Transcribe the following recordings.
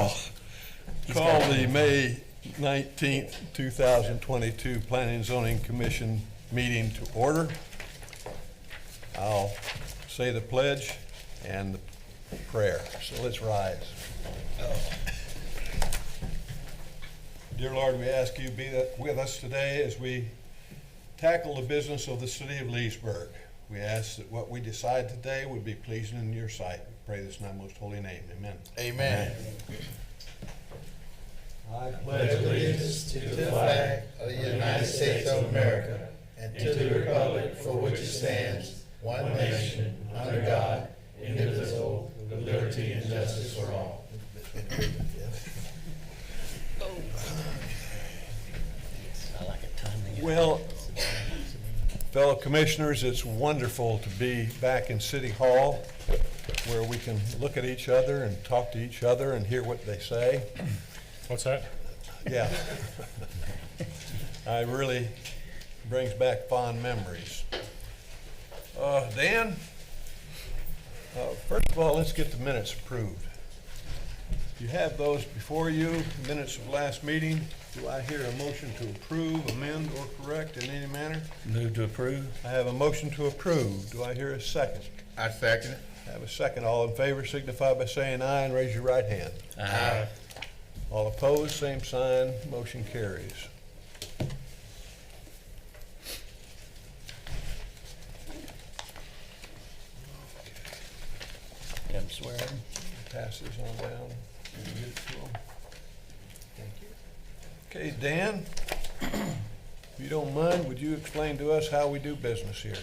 Call the May 19th, 2022 Planning and Zoning Commission meeting to order. I'll say the pledge and the prayer. So let's rise. Dear Lord, we ask you to be with us today as we tackle the business of the city of Leesburg. We ask that what we decide today would be pleasing in your sight. We pray this in thy most holy name. Amen. Amen. I Pledge allegiance to the flag of the United States of America and to the republic for which it stands, one nation, under God, indivisible, with liberty and justice for all. Well, fellow commissioners, it's wonderful to be back in City Hall where we can look at each other and talk to each other and hear what they say. What's that? Yeah. It really brings back fond memories. Dan, first of all, let's get the minutes approved. You have those before you, minutes of last meeting. Do I hear a motion to approve, amend, or correct in any manner? Move to approve. I have a motion to approve. Do I hear a second? I second it. I have a second. All in favor signify by saying aye and raise your right hand. Aye. All opposed, same sign. Motion carries. I'm swearing. Pass this on down. Can you get it to 'em? Thank you. Okay, Dan, if you don't mind, would you explain to us how we do business here?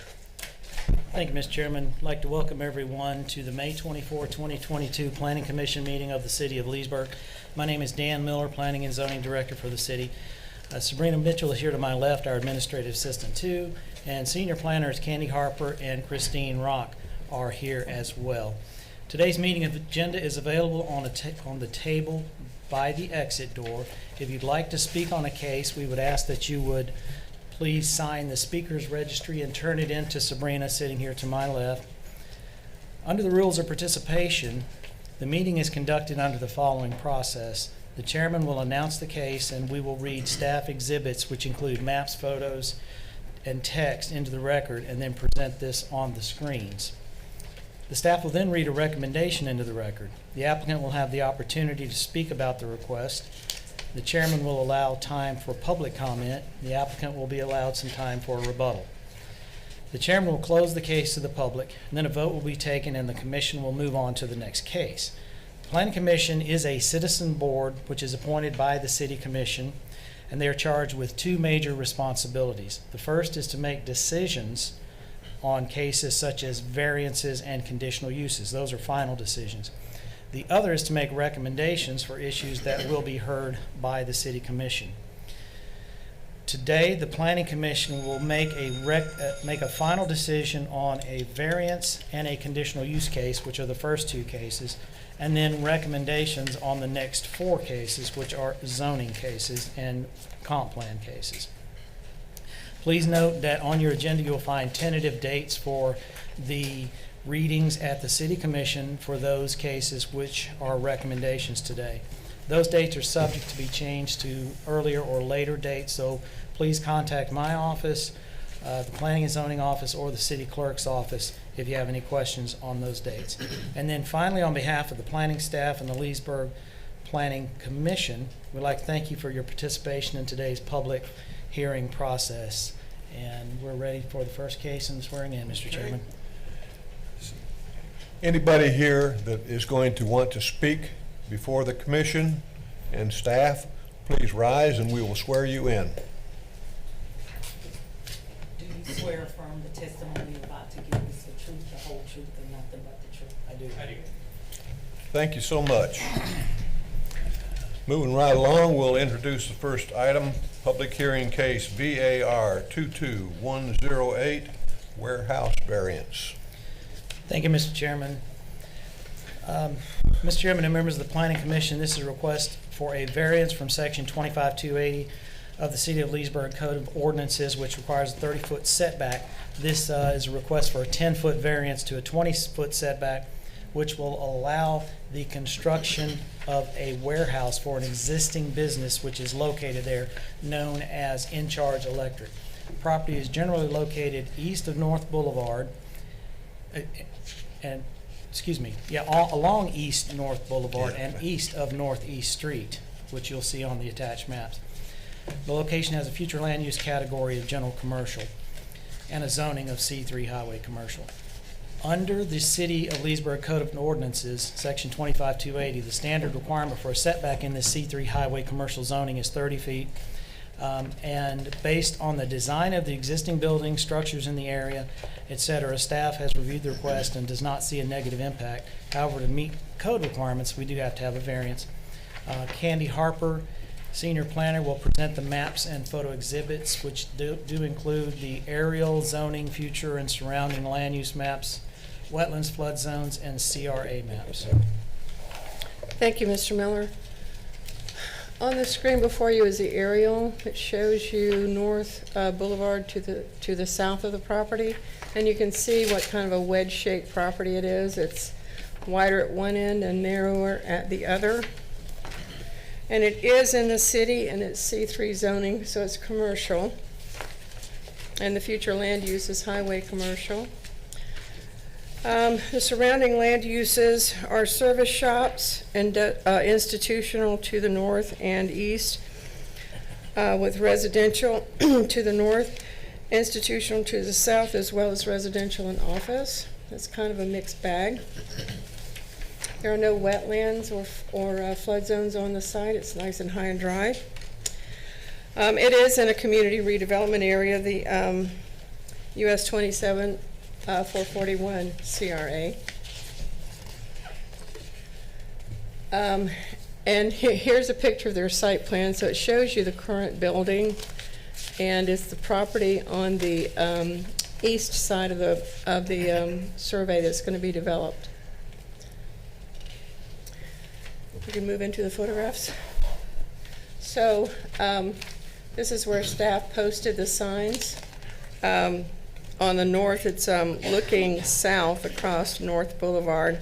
Thank you, Mr. Chairman. I'd like to welcome everyone to the May 24, 2022 Planning Commission meeting of the City of Leesburg. My name is Dan Miller, Planning and Zoning Director for the city. Sabrina Mitchell is here to my left, our Administrative Assistant too, and Senior Planners Candy Harper and Christine Rock are here as well. Today's meeting agenda is available on the table by the exit door. If you'd like to speak on a case, we would ask that you would please sign the speaker's registry and turn it in to Sabrina sitting here to my left. Under the rules of participation, the meeting is conducted under the following process. The chairman will announce the case and we will read staff exhibits, which include maps, photos, and text into the record, and then present this on the screens. The staff will then read a recommendation into the record. The applicant will have the opportunity to speak about the request. The chairman will allow time for public comment. The applicant will be allowed some time for a rebuttal. The chairman will close the case to the public, and then a vote will be taken and the commission will move on to the next case. The Planning Commission is a citizen board which is appointed by the City Commission, and they are charged with two major responsibilities. The first is to make decisions on cases such as variances and conditional uses. Those are final decisions. The other is to make recommendations for issues that will be heard by the City Commission. Today, the Planning Commission will make a final decision on a variance and a conditional use case, which are the first two cases, and then recommendations on the next four cases, which are zoning cases and comp plan cases. Please note that on your agenda you'll find tentative dates for the readings at the City Commission for those cases which are recommendations today. Those dates are subject to be changed to earlier or later dates, so please contact my office, the Planning and Zoning office, or the City Clerk's office if you have any questions on those dates. And then finally, on behalf of the planning staff and the Leesburg Planning Commission, we'd like to thank you for your participation in today's public hearing process. And we're ready for the first case and swearing in, Mr. Chairman. Anybody here that is going to want to speak before the commission and staff, please rise and we will swear you in. Do you swear affirm the testimony you're about to give is the truth, the whole truth, and nothing but the truth? I do. Thank you so much. Moving right along, we'll introduce the first item, public hearing case VAR 22108, warehouse variance. Thank you, Mr. Chairman. Mr. Chairman and members of the Planning Commission, this is a request for a variance from section 25280 of the City of Leesburg Code of Ordinances, which requires a 30-foot setback. This is a request for a 10-foot variance to a 20-foot setback, which will allow the construction of a warehouse for an existing business which is located there, known as In Charge Electric. Property is generally located east of North Boulevard, along East North Boulevard and east of Northeast Street, which you'll see on the attached maps. The location has a future land use category of general commercial and a zoning of C3 highway commercial. Under the City of Leesburg Code of Ordinances, Section 25280, the standard requirement for a setback in this C3 highway commercial zoning is 30 feet. And based on the design of the existing buildings, structures in the area, et cetera, staff has reviewed the request and does not see a negative impact. However, to meet code requirements, we do have to have a variance. Candy Harper, Senior Planner, will present the maps and photo exhibits, which do include the aerial, zoning, future, and surrounding land use maps, wetlands, flood zones, and CRA maps. Thank you, Mr. Miller. On the screen before you is the aerial. It shows you North Boulevard to the south of the property, and you can see what kind of a wedge-shaped property it is. It's wider at one end and narrower at the other. And it is in the city, and it's C3 zoning, so it's commercial. And the future land use is highway commercial. The surrounding land uses are service shops and institutional to the north and east, with residential to the north, institutional to the south, as well as residential and office. It's kind of a mixed bag. There are no wetlands or flood zones on the site. It's nice and high and dry. It is in a community redevelopment area, the US 27 441 CRA. And here's a picture of their site plan. So it shows you the current building, and it's the property on the east side of the survey that's going to be developed. We can move into the photographs. So this is where staff posted the signs. On the north, it's looking south across North Boulevard.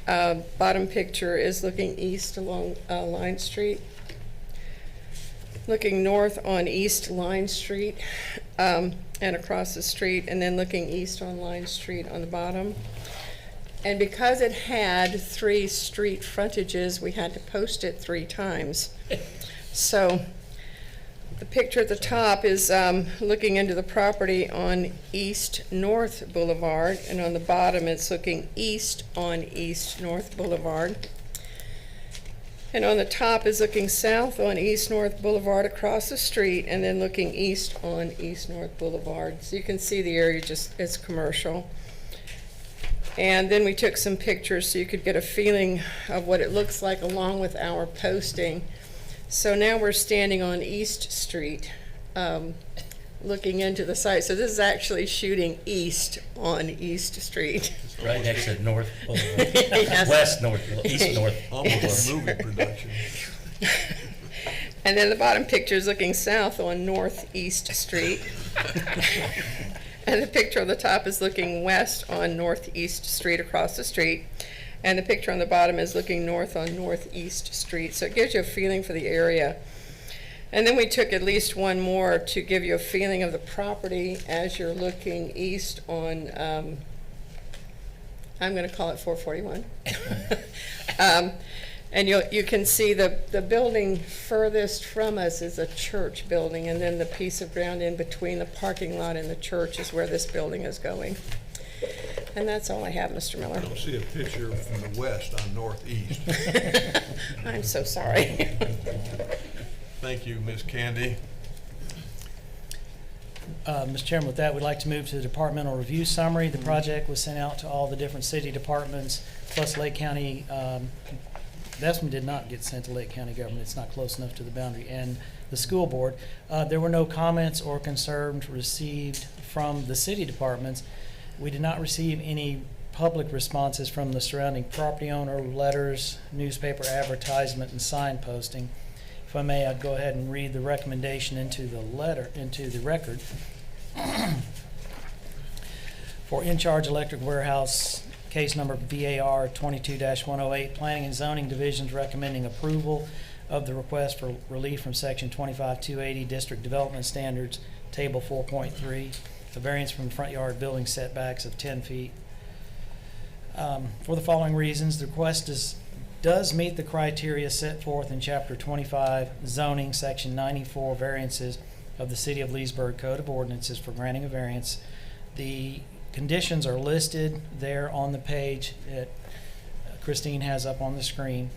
Bottom picture is looking east along Line Street. Looking north on East Line Street and across the street, and then looking east on Line Street on the bottom. And because it had 3 street frontages, we had to post it 3 times. So the picture at the top is looking into the property on East North Boulevard, and on the bottom it's looking east on East North Boulevard. And on the top is looking south on East North Boulevard across the street, and then looking east on East North Boulevard. So you can see the area it's commercial. And then we took some pictures so you could get a feeling of what it looks like along with our posting. So now we're standing on East Street, looking into the site. So this is actually shooting east on East Street. Right next to North Boulevard. Yes. West North, East North. Almost a movie production. And then the bottom picture is looking south on Northeast Street. And the picture on the top is looking west on Northeast Street across the street. And the picture on the bottom is looking north on Northeast Street. So it gives you a feeling for the area. And then we took at least one more to give you a feeling of the property as you're looking east on, I'm going to call it 441. And you can see the building furthest from us is a church building, and then the piece of ground in between the parking lot and the church is where this building is going. And that's all I have, Mr. Miller. I don't see a picture from the west on northeast. I'm so sorry. Thank you, Ms. Candy. Mr. Chairman, with that, we'd like to move to the departmental review summary. The project was sent out to all the different city departments, plus Lake County. This one did not get sent to Lake County government. It's not close enough to the boundary, and the school board. There were no comments or concerns received from the city departments. We did not receive any public responses from the surrounding property owner, letters, newspaper advertisement, and sign posting. If I may, I'd go ahead and read the recommendation into the record. For In Charge Electric Warehouse case number VAR 22-108, Planning and Zoning Division's recommending approval of the request for relief from Section 25280 District Development Standards, Table 4.3, a variance from the front yard building setbacks of 10 feet. For the following reasons, the request does meet the criteria set forth in Chapter 25 zoning, Section 94 variances of the City of Leesburg Code of Ordinances for granting a variance. The conditions are listed there on the page that Christine has up on the screen.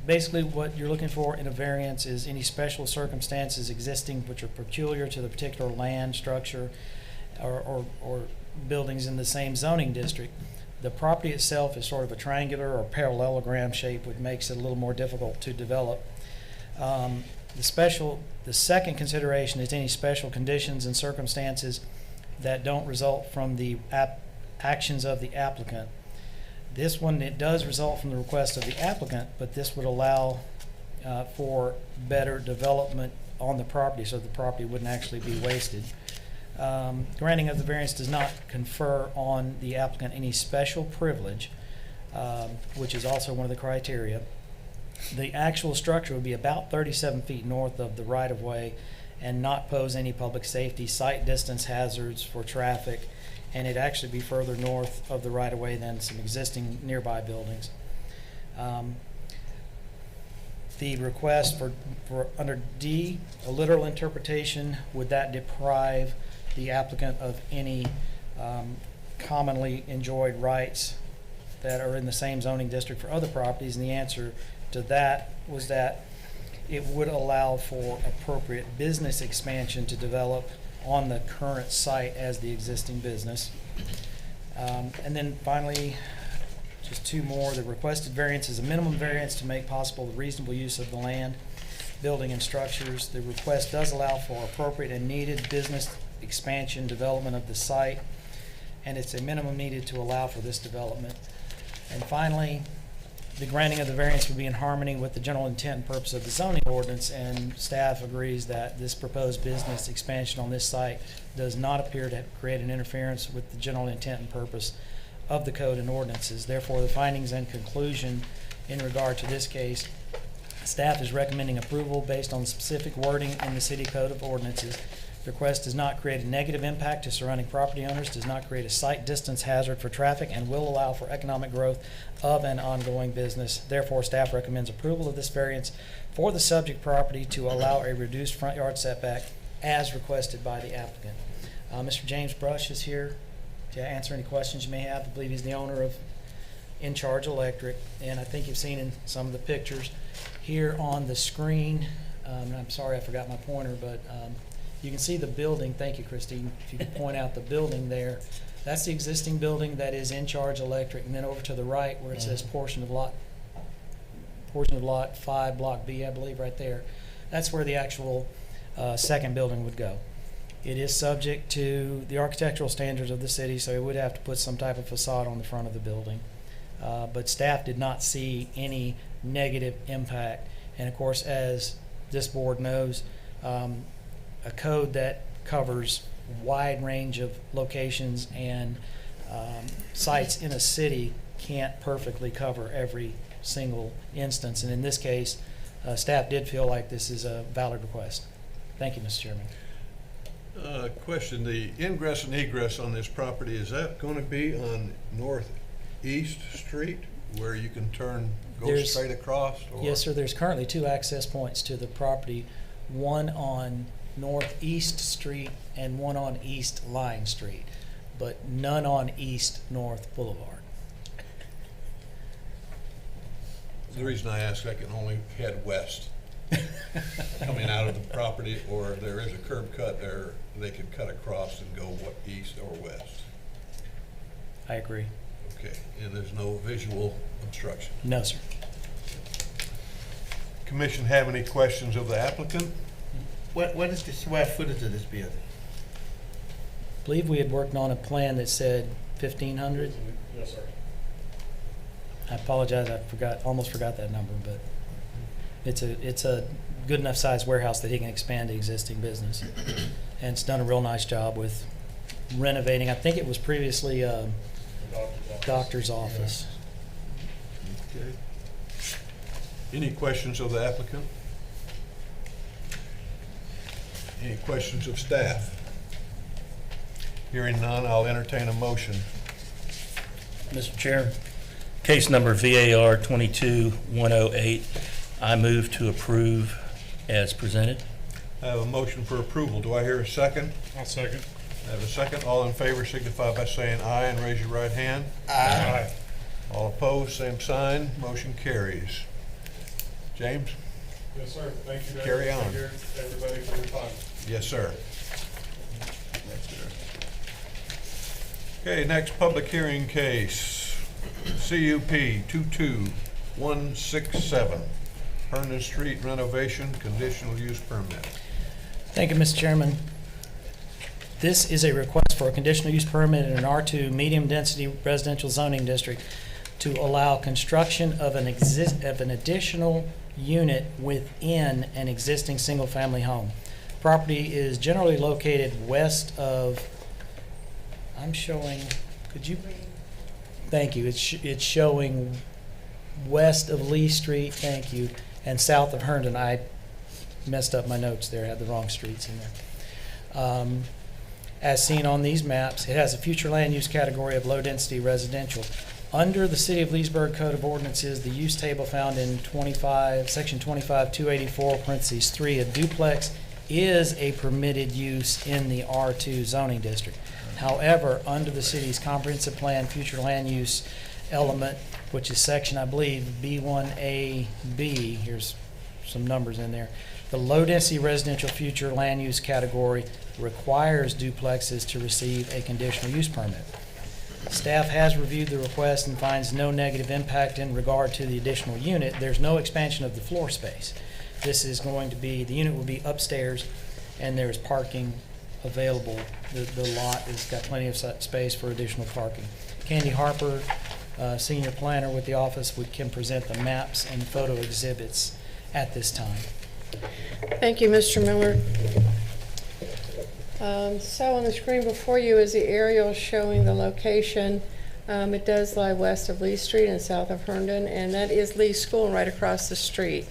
Basically, what you're looking for in a variance is any special circumstances existing which are peculiar to the particular land, structure, or buildings in the same zoning district. The property itself is sort of a triangular or parallelogram shape, which makes it a little more difficult to develop. The second consideration is any special conditions and circumstances that don't result from the actions of the applicant. This one, it does result from the request of the applicant, but this would allow for better development on the property, so the property wouldn't actually be wasted. Granting of the variance does not confer on the applicant any special privilege, which is also one of the criteria. The actual structure would be about 37 feet north of the right-of-way and not pose any public safety, sight distance hazards for traffic, and it'd actually be further north of the right-of-way than some existing nearby buildings. The request for under D, a literal interpretation, would that deprive the applicant of any commonly enjoyed rights that are in the same zoning district for other properties? And the answer to that was that it would allow for appropriate business expansion to develop on the current site as the existing business. And then finally, just two more. The requested variance is a minimum variance to make possible the reasonable use of the land, building, and structures. The request does allow for appropriate and needed business expansion, development of the site, and it's a minimum needed to allow for this development. And finally, the granting of the variance would be in harmony with the general intent and purpose of the zoning ordinance, and staff agrees that this proposed business expansion on this site does not appear to create an interference with the general intent and purpose of the code and ordinances. Therefore, the findings and conclusion in regard to this case, staff is recommending approval based on specific wording in the city code of ordinances. The request does not create a negative impact to surrounding property owners, does not create a sight distance hazard for traffic, and will allow for economic growth of an ongoing business. Therefore, staff recommends approval of this variance for the subject property to allow a reduced front yard setback as requested by the applicant. Mr. James Brush is here to answer any questions you may have. I believe he's the owner of In Charge Electric, and I think you've seen in some of the pictures here on the screen. I'm sorry I forgot my pointer, but you can see the building. Thank you, Christine. If you could point out the building there. That's the existing building that is In Charge Electric, and then over to the right where it says portion of lot 5, Block B, I believe, right there. That's where the actual second building would go. It is subject to the architectural standards of the city, so it would have to put some type of facade on the front of the building. But staff did not see any negative impact. And of course, as this board knows, a code that covers a wide range of locations and sites in a city can't perfectly cover every single instance. And in this case, staff did feel like this is a valid request. Thank you, Mr. Chairman. Question, the ingress and egress on this property, is that going to be on Northeast Street where you can go straight across? Or? Yes, sir. There's currently 2 access points to the property, one on Northeast Street and one on East Line Street, but none on East North Boulevard. The reason I ask, I can only head west coming out of the property, or there is a curb cut there, they could cut across and go east or west. I agree. Okay, and there's no visual obstruction. No, sir. Commission have any questions of the applicant? What is the square footage of this building? I believe we had worked on a plan that said 1,500. Yes, sir. I apologize, almost forgot that number, but it's a good enough sized warehouse that he can expand the existing business. And it's done a real nice job with renovating. I think it was previously The doctor's office. doctor's office. Okay. Any questions of the applicant? Any questions of staff? Hearing none, I'll entertain a motion. Mr. Chair, case number VAR 22-108, I move to approve as presented. I have a motion for approval. Do I hear a second? I'll second. I have a second. All in favor signify by saying aye and raise your right hand. Aye. All opposed, same sign. Motion carries. James? Yes, sir. Thank you, Dave. Carry on. Thank you, everybody, for your time. Yes, sir. Okay, next public hearing case, CUP 22167, Herndon Street renovation, conditional use permit. Thank you, Mr. Chairman. This is a request for a conditional use permit in an R2 medium-density residential zoning district to allow construction of an additional unit within an existing single-family home. Property is generally located west of, I'm showing, could you, thank you, it's showing west of Lee Street, thank you, and south of Herndon. I messed up my notes there, I had the wrong streets in there. As seen on these maps, it has a future land use category of low-density residential. Under the City of Leesburg Code of Ordinances, the use table found in Section 25-284, parentheses 3, a duplex is a permitted use in the R2 zoning district. However, under the city's comprehensive plan future land use element, which is section, I believe, B1AB, here's some numbers in there, the low-density residential future land use category requires duplexes to receive a conditional use permit. Staff has reviewed the request and finds no negative impact in regard to the additional unit. There's no expansion of the floor space. This is going to be, the unit will be upstairs, and there's parking available. The lot has got plenty of space for additional parking. Candy Harper, senior planner with the office, can present the maps and photo exhibits at this time. Thank you, Mr. Miller. So on the screen before you is the aerial showing the location. It does lie west of Lee Street and south of Herndon, and that is Lee School right across the street.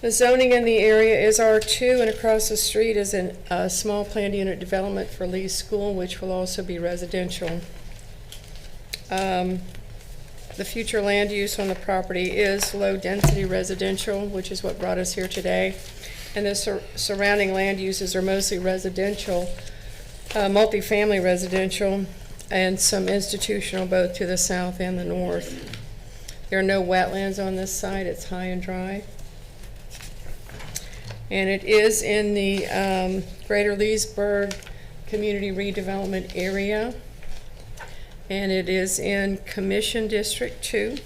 The zoning in the area is R2, and across the street is a small planned unit development for Lee School, which will also be residential. The future land use on the property is low-density residential, which is what brought us here today. And the surrounding land uses are mostly residential, multifamily residential, and some institutional both to the south and the north. There are no wetlands on this site. It's high and dry. And it is in the Greater Leesburg Community Redevelopment Area. And it is in Commission District 2.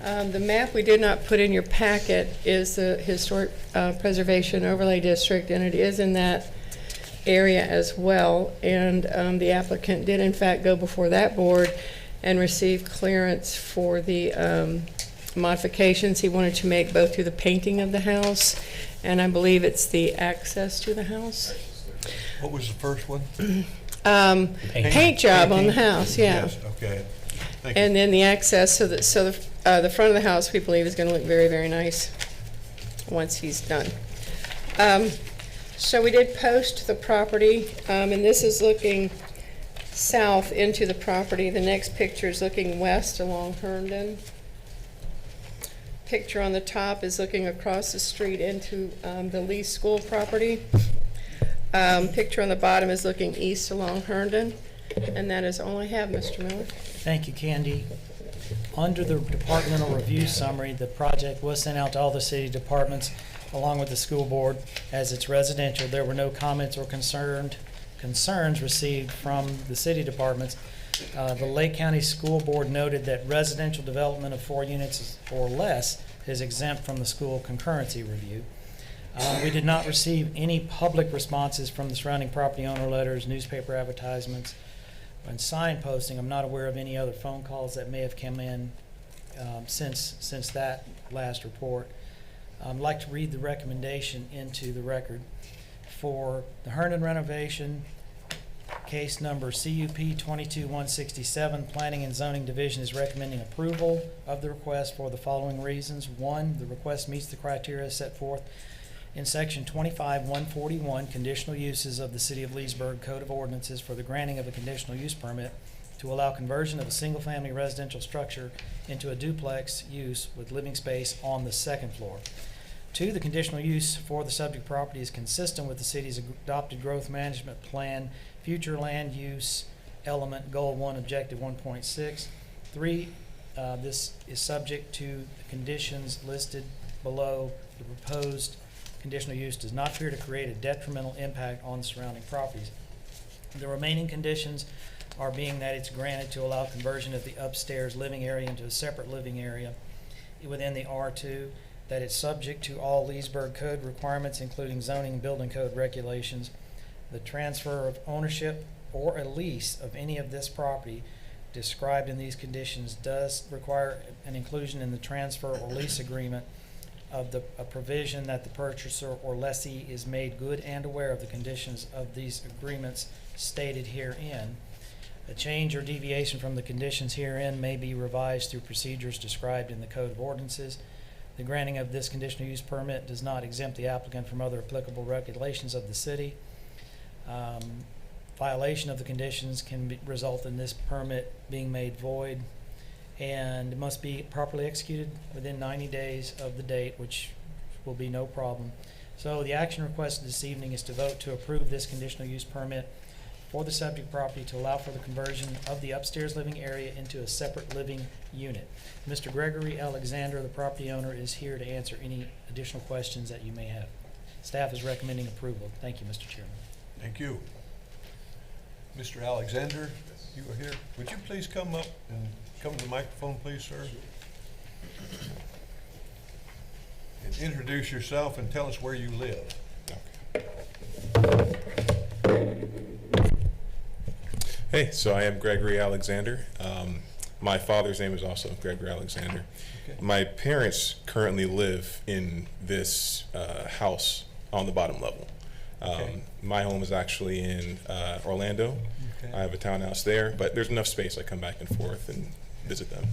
The map we did not put in your packet is the Historic Preservation Overlay District, and it is in that area as well. And the applicant did in fact go before that board and receive clearance for the modifications he wanted to make both to the painting of the house, and I believe it's the access to the house. What was the first one? Paint job on the house, yeah. Yes, okay. Thank you. And then the access, so the front of the house, we believe, is going to look very, very nice once he's done. So we did post the property, and this is looking south into the property. The next picture is looking west along Herndon. Picture on the top is looking across the street into the Lee School property. Picture on the bottom is looking east along Herndon. And that is all I have, Mr. Miller. Thank you, Candy. Under the departmental review summary, the project was sent out to all the city departments along with the school board as it's residential. There were no comments or concerns received from the city departments. The Lake County School Board noted that residential development of 4 units or less is exempt from the school concurrency review. We did not receive any public responses from the surrounding property owner letters, newspaper advertisements, and sign posting. I'm not aware of any other phone calls that may have come in since that last report. I'd like to read the recommendation into the record. For the Herndon renovation, Case number CUP 22-167, Planning and Zoning Division is recommending approval of the request for the following reasons. One, the request meets the criteria set forth in Section 25-141, Conditional Uses of the City of Leesburg Code of Ordinances for the granting of a conditional use permit to allow conversion of a single-family residential structure into a duplex use with living space on the second floor. Two, the conditional use for the subject property is consistent with the city's adopted growth management plan, future land use element, Goal 1, Objective 1.6. Three, this is subject to the conditions listed below. The proposed conditional use does not appear to create a detrimental impact on the surrounding properties. The remaining conditions are being that it's granted to allow conversion of the upstairs living area into a separate living area within the R2, that it's subject to all Leesburg code requirements, including zoning and building code regulations. The transfer of ownership or a lease of any of this property described in these conditions does require an inclusion in the transfer or lease agreement of a provision that the purchaser or lessee is made good and aware of the conditions of these agreements stated herein. A change or deviation from the conditions herein may be revised through procedures described in the Code of Ordinances. The granting of this conditional use permit does not exempt the applicant from other applicable regulations of the city. Violation of the conditions can result in this permit being made void, and it must be properly executed within 90 days of the date, which will be no problem. So the action requested this evening is to vote to approve this conditional use permit for the subject property to allow for the conversion of the upstairs living area into a separate living unit. Mr. Gregory Alexander, the property owner, is here to answer any additional questions that you may have. Staff is recommending approval. Thank you, Mr. Chairman. Thank you. Mr. Alexander, you are here. Would you please come up and come to the microphone, please, sir? And introduce yourself and tell us where you live. Hey, so I am Gregory Alexander. My father's name is also Gregory Alexander. Okay. My parents currently live in this house on the bottom level. Okay. My home is actually in Orlando. Okay. I have a townhouse there, but there's enough space I come back and forth and visit them.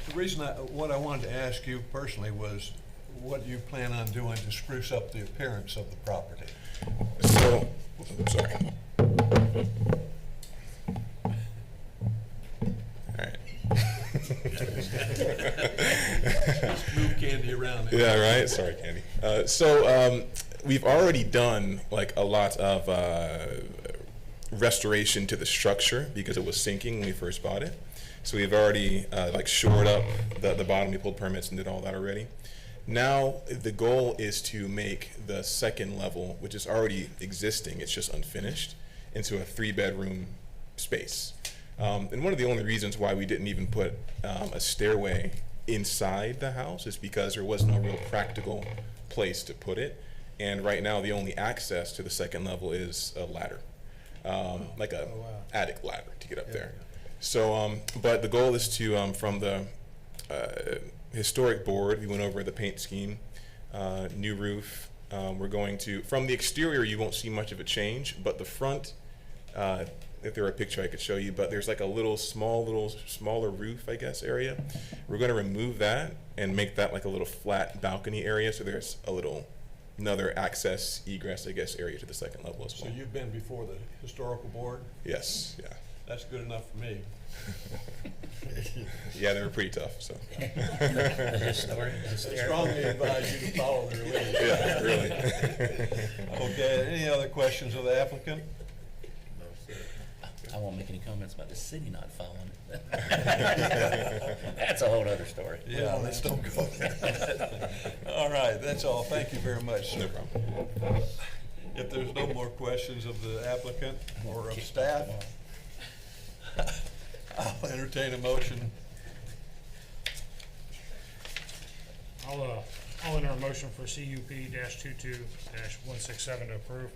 The reason what I wanted to ask you personally was what you plan on doing to spruce up the appearance of the property. So, sorry. All right. Move Candy around. Yeah, right. Sorry, Candy. We've already done like a lot of restoration to the structure because it was sinking when we first bought it. So we've already like shored up the bottom. We pulled permits and did all that already. Now the goal is to make the second level, which is already existing, it's just unfinished, into a 3-bedroom space. And one of the only reasons why we didn't even put a stairway inside the house is because there was no real practical place to put it. And right now the only access to the second level is a ladder, like a attic ladder to get up there. So, but the goal is to, from the historic board, we went over the paint scheme, new roof. We're going to, from the exterior, you won't see much of a change, but the front, if there were a picture I could show you, but there's like a smaller roof, I guess, area. We're going to remove that and make that like a little flat balcony area, so there's another access, egress, I guess, area to the second level as well. So you've been before the historical board? Yes, yeah. That's good enough for me. Yeah, they were pretty tough, so. I strongly advise you to follow their lead. Yeah, really. Okay, any other questions of the applicant? I won't make any comments about the city not following it. That's a whole other story. Yeah, let's don't go there. All right, that's all. Thank you very much, sir. No problem. If there's no more questions of the applicant or of staff, I'll entertain a motion. I'll enter a motion for CUP-22-167 to approve.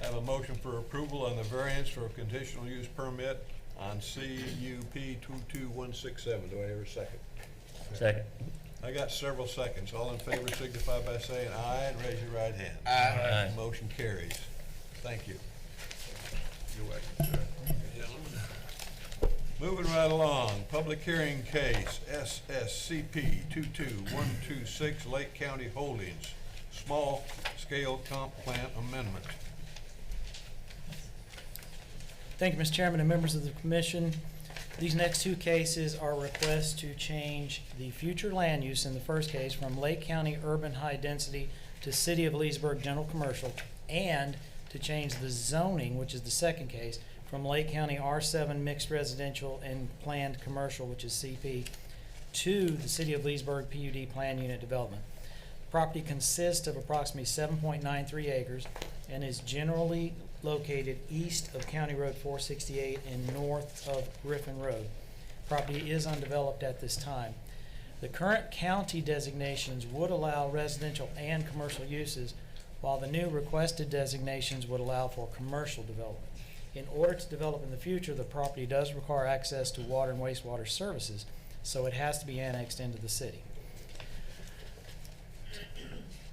I have a motion for approval on the variance for a conditional use permit on CUP 22167. Do I hear a second? Second. I got several seconds. All in favor signify by saying aye and raise your right hand. Aye. Motion carries. Thank you. You're welcome. Moving right along, public hearing case SSCP 22126 Lake County Holdings, small scale comp plant amendment. Thank you, Mr. Chairman and members of the commission. These next two cases are requests to change the future land use in the first case from Lake County Urban High Density to City of Leesburg General Commercial, and to change the zoning, which is the second case, from Lake County R7 Mixed Residential and Planned Commercial, which is CP, to the City of Leesburg PUD Plan Unit Development. The property consists of approximately 7.93 acres and is generally located east of County Road 468 and north of Griffin Road. Property is undeveloped at this time. The current county designations would allow residential and commercial uses, while the new requested designations would allow for commercial development. In order to develop in the future, the property does require access to water and wastewater services, so it has to be annexed into the city.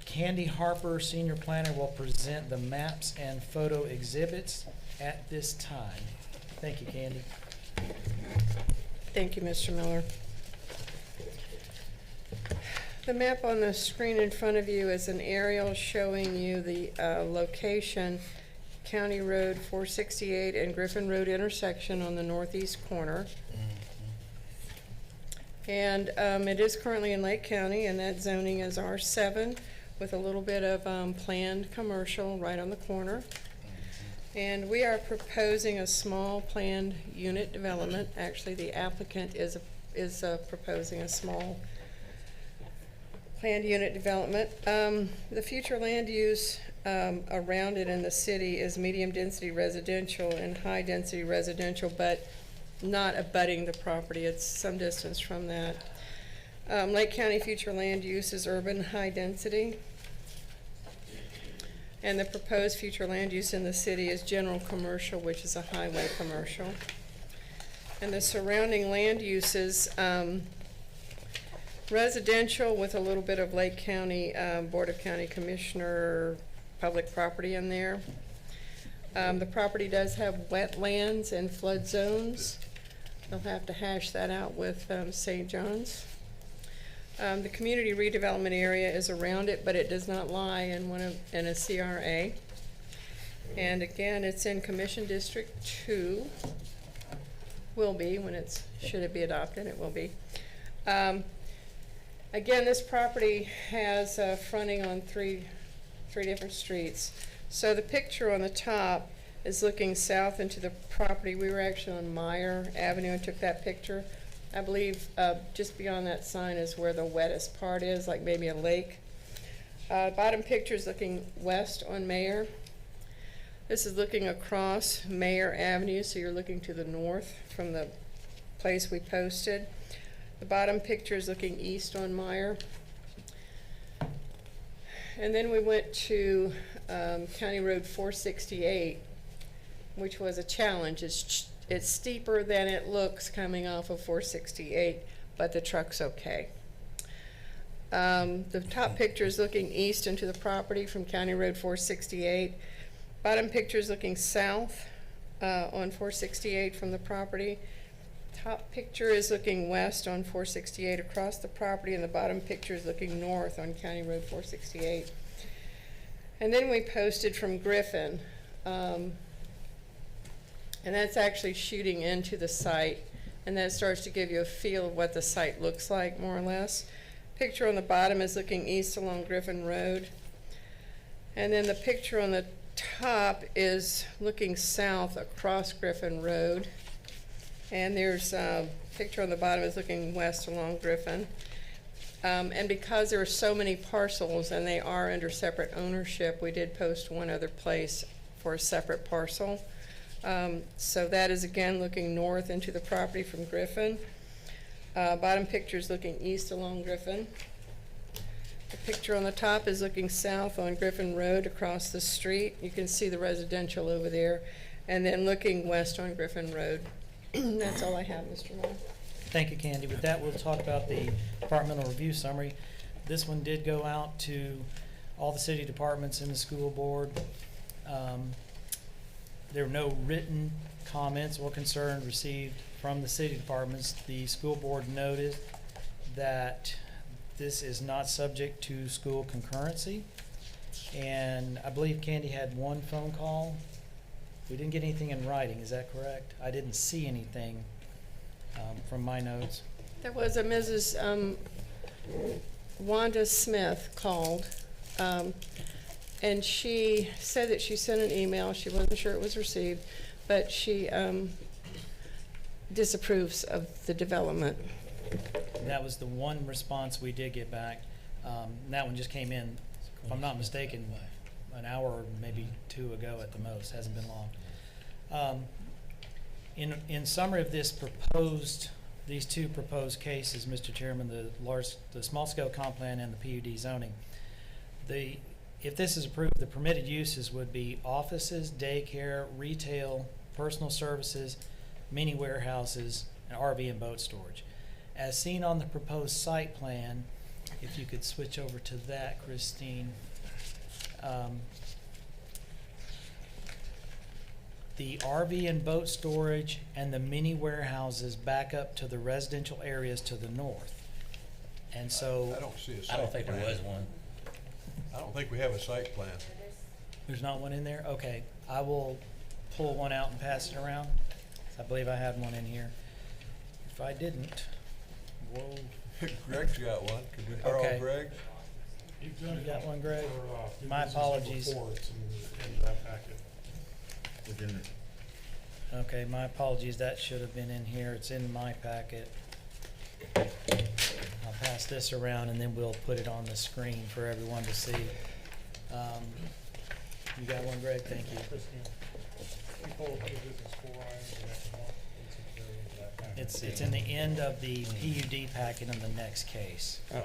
Candy Harper, Senior Planner, will present the maps and photo exhibits at this time. Thank you, Candy. Thank you, Mr. Miller. The map on the screen in front of you is an aerial showing you the location, County Road 468 and Griffin Road intersection on the northeast corner. And it is currently in Lake County, and that zoning is R7 with a little bit of planned commercial right on the corner. And we are proposing a small planned unit development. Actually, the applicant is proposing a small planned unit development. The future land use around it in the city is medium density residential and high density residential, but not abutting the property. It's some distance from that. Lake County future land use is urban high density. And the proposed future land use in the city is general commercial, which is a highway commercial. And the surrounding land uses, residential with a little bit of Lake County Board of County Commissioner public property in there. The property does have wetlands and flood zones. They'll have to hash that out with St. John's. The community redevelopment area is around it, but it does not lie in in a CRA. And again, it's in Commission District 2. Will be when should it be adopted, it will be. Again, this property has fronting on three different streets. So the picture on the top is looking south into the property. We were actually on Meyer Avenue and took that picture. I believe just beyond that sign is where the wettest part is, like maybe a lake. Bottom picture is looking west on Mayer. This is looking across Mayer Avenue, so you're looking to the north from the place we posted. The bottom picture is looking east on Meyer. And then we went to County Road 468, which was a challenge. It's steeper than it looks coming off of 468, but the truck's okay. The top picture is looking east into the property from County Road 468. Bottom picture is looking south on 468 from the property. Top picture is looking west on 468 across the property, and the bottom picture is looking north on County Road 468. And then we posted from Griffin, and that's actually shooting into the site, and that starts to give you a feel of what the site looks like, more or less. Picture on the bottom is looking east along Griffin Road, and then the picture on the top is looking south across Griffin Road. And there's a picture on the bottom is looking west along Griffin. And because there are so many parcels and they are under separate ownership, we did post one other place for a separate parcel. So that is again looking north into the property from Griffin. Bottom picture is looking east along Griffin. The picture on the top is looking south on Griffin Road across the street. You can see the residential over there. And then looking west on Griffin Road. That's all I have, Mr. Moore. Thank you, Candy. With that, we'll talk about the departmental review summary. This one did go out to all the city departments and the school board. There were no written comments or concerns received from the city departments. The school board noted that this is not subject to school concurrency. And I believe Candy had one phone call. We didn't get anything in writing, is that correct? I didn't see anything from my notes. There was a Mrs. Wanda Smith called, and she said that she sent an email. She wasn't sure it was received, but she disapproves of the development. And that was the one response we did get back. That one just came in, if I'm not mistaken, an hour or maybe two ago at the most. Hasn't been long. In summary of these two proposed cases, Mr. Chairman, the small scale comp plan and the PUD zoning, if this is approved, the permitted uses would be offices, daycare, retail, personal services, mini warehouses, and RV and boat storage. As seen on the proposed site plan, if you could switch over to that, Christine. The RV and boat storage and the mini warehouses back up to the residential areas to the north. And I so, don't see a site I don't think there plan. was one. I don't think we have a site plan. there's not one in there? Okay, I will pull one out and pass it around. I believe I had one in here. If I didn't, whoa. Greg's got one. Could we borrow Okay. Greg? You You got one, Greg? For, My business apologies. number 4, it's in that packet. Okay, my apologies, that should have been in here, it's in my packet. I'll pass this around and then we'll put it on the screen for everyone to see. You got one, Greg? Thank you. Christine, you pull up the business 4 items the next month, it's carried into that packet. It's in the end of the PUD packet in the next case. Oh,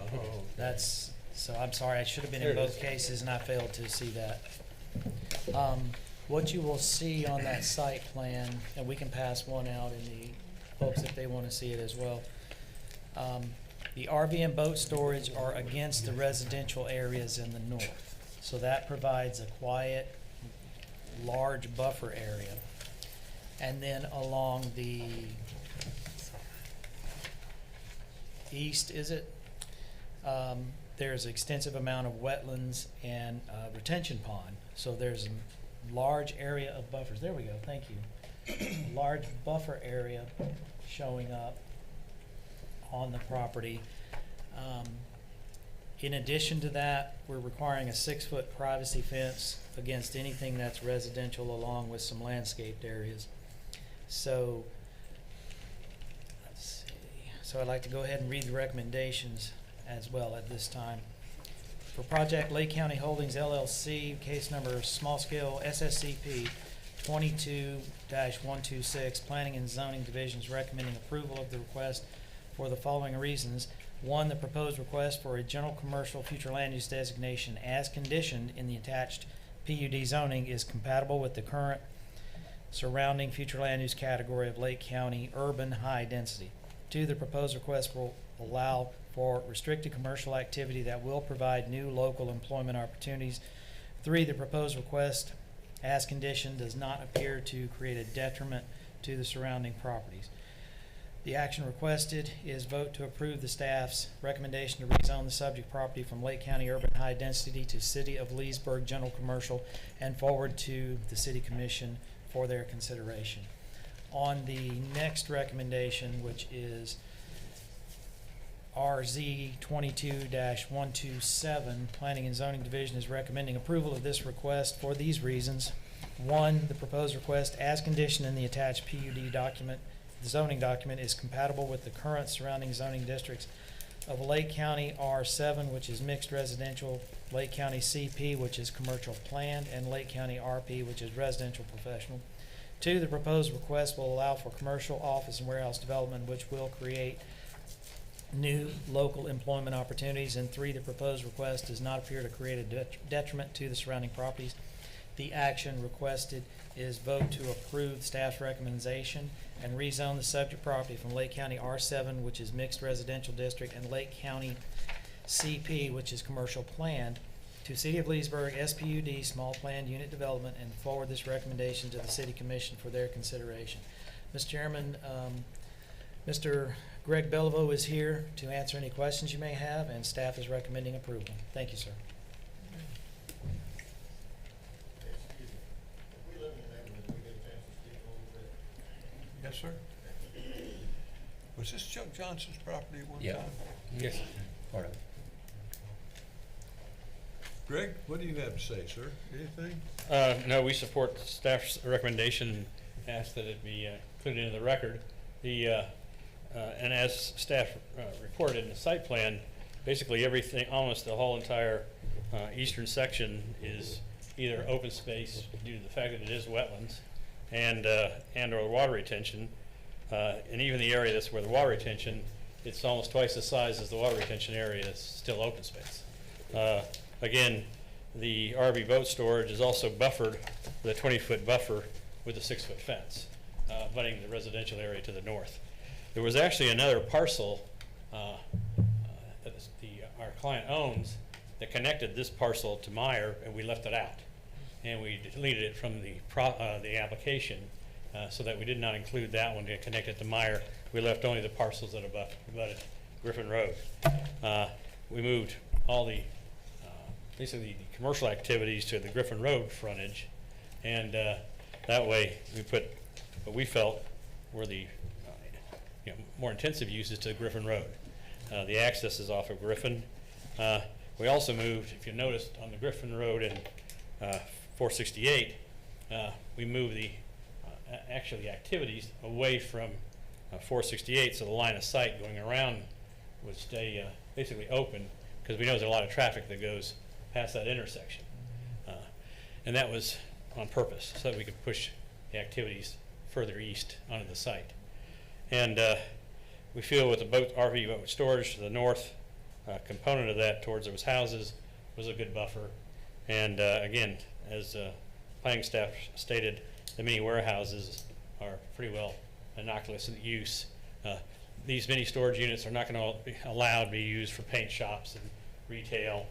So I'm sorry, I should have been in both cases and I failed to see that. What you will see on that site plan, and we can pass one out in the folks if they want to see it as well. The RV and boat storage are against the residential areas in the north. So that provides a quiet, large buffer area. And then along the east, is it? There's extensive amount of wetlands and retention pond. So there's a large area of buffers. There we go, thank you. Large buffer area showing up on the property. In addition to that, we're requiring a 6-foot privacy fence against anything that's residential along with some landscaped areas. So, let's see. So I'd like to go ahead and read the recommendations as well at this time. For Project Lake County Holdings LLC, case number small scale SSCP 22-126, Planning and Zoning Division is recommending approval of the request for the following reasons. One, the proposed request for a general commercial future land use designation as conditioned in the attached PUD zoning is compatible with the current surrounding future land use category of Lake County urban high density. Two, the proposed request will allow for restricted commercial activity that will provide new local employment opportunities. Three, the proposed request as conditioned does not appear to create a detriment to the surrounding properties. The action requested is vote to approve the staff's recommendation to rezone the subject property from Lake County urban high density to City of Leesburg general commercial and forward to the City Commission for their consideration. On the next recommendation, which is RZ 22-127, Planning and Zoning Division is recommending approval of this request for these reasons. One, the proposed request as conditioned in the attached PUD document, the zoning document, is compatible with the current surrounding zoning districts of Lake County R7, which is mixed residential, Lake County CP, which is commercial planned, and Lake County RP, which is residential professional. Two, the proposed request will allow for commercial office and warehouse development, which will create new local employment opportunities. And three, the proposed request does not appear to create a detriment to the surrounding properties. The action requested is vote to approve staff's recommendation and rezone the subject property from Lake County R7, which is mixed residential district, and Lake County CP, which is commercial planned, to City of Leesburg SPUD Small Planned Unit Development and forward this recommendation to the City Commission for their consideration. Mr. Chairman, Mr. Greg Bellevue is here to answer any questions you may have, and staff is recommending approval. Thank you, sir. Yes, sir. Was this Chuck Johnson's property at one Yeah. time? Yes. Part of it. Greg, what do you have to say, sir? Anything? No, we support staff's recommendation, ask that it be included into the record. And as staff reported in the site plan, basically everything, almost the whole entire eastern section is either open space due to the fact that it is wetlands and or water retention. And even the area that's where the water retention, it's almost twice the size as the water retention area is still open space. Again, the RV boat storage is also buffered with a 20-foot buffer with a 6-foot fence, abutting the residential area to the north. There was actually another parcel that our client owns that connected this parcel to Meyer, and we left it out. And we deleted it from the application so that we did not include that one to connect it to Meyer. We left only the parcels that abutted Griffin Road. We moved all the basically the commercial activities to the Griffin Road frontage, and that way we put what we felt were the more intensive uses to Griffin Road. The access is off of Griffin. We also moved, if you noticed, on the Griffin Road and 468, we moved the actually the activities away from 468, so the line of sight going around would stay basically open, because we know there's a lot of traffic that goes past that intersection. And that was on purpose, so that we could push the activities further east onto the site. And we feel with the RV boat storage to the north component of that towards those houses was a good buffer. And again, as planning staff stated, the mini warehouses are pretty well innocuous in use. These mini storage units are not going to be allowed to be used for paint shops and retail,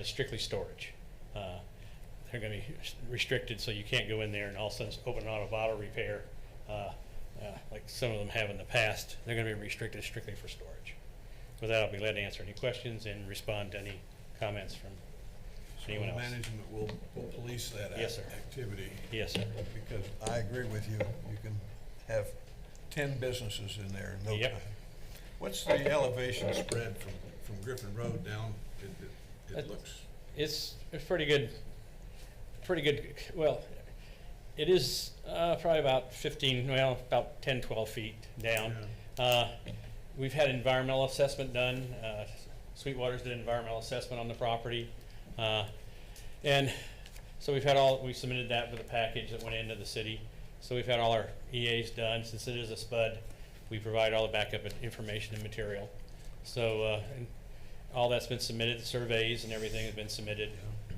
strictly storage. They're going to be restricted, so you can't go in there and all of a sudden open an auto bottle repair like some of them have in the past. They're going to be restricted strictly for storage. With that, I'll be glad to answer any questions and respond to any comments from anyone else. Management will police that Yes, sir. activity. Yes, sir. Because I agree with you. You can have 10 businesses in there in no Yep. time. What's the elevation spread from Griffin Road down? It looks. It's pretty good. Pretty good. Well, it is probably about 10, 12 feet down. Yeah. We've had environmental assessment done. Sweetwater's did environmental assessment on the property. And so we submitted that with a package that went into the city. So we've had all our EAs done. Since it is a SPUD, we provide all the backup information and material. So and all that's been submitted, the surveys and everything has been submitted.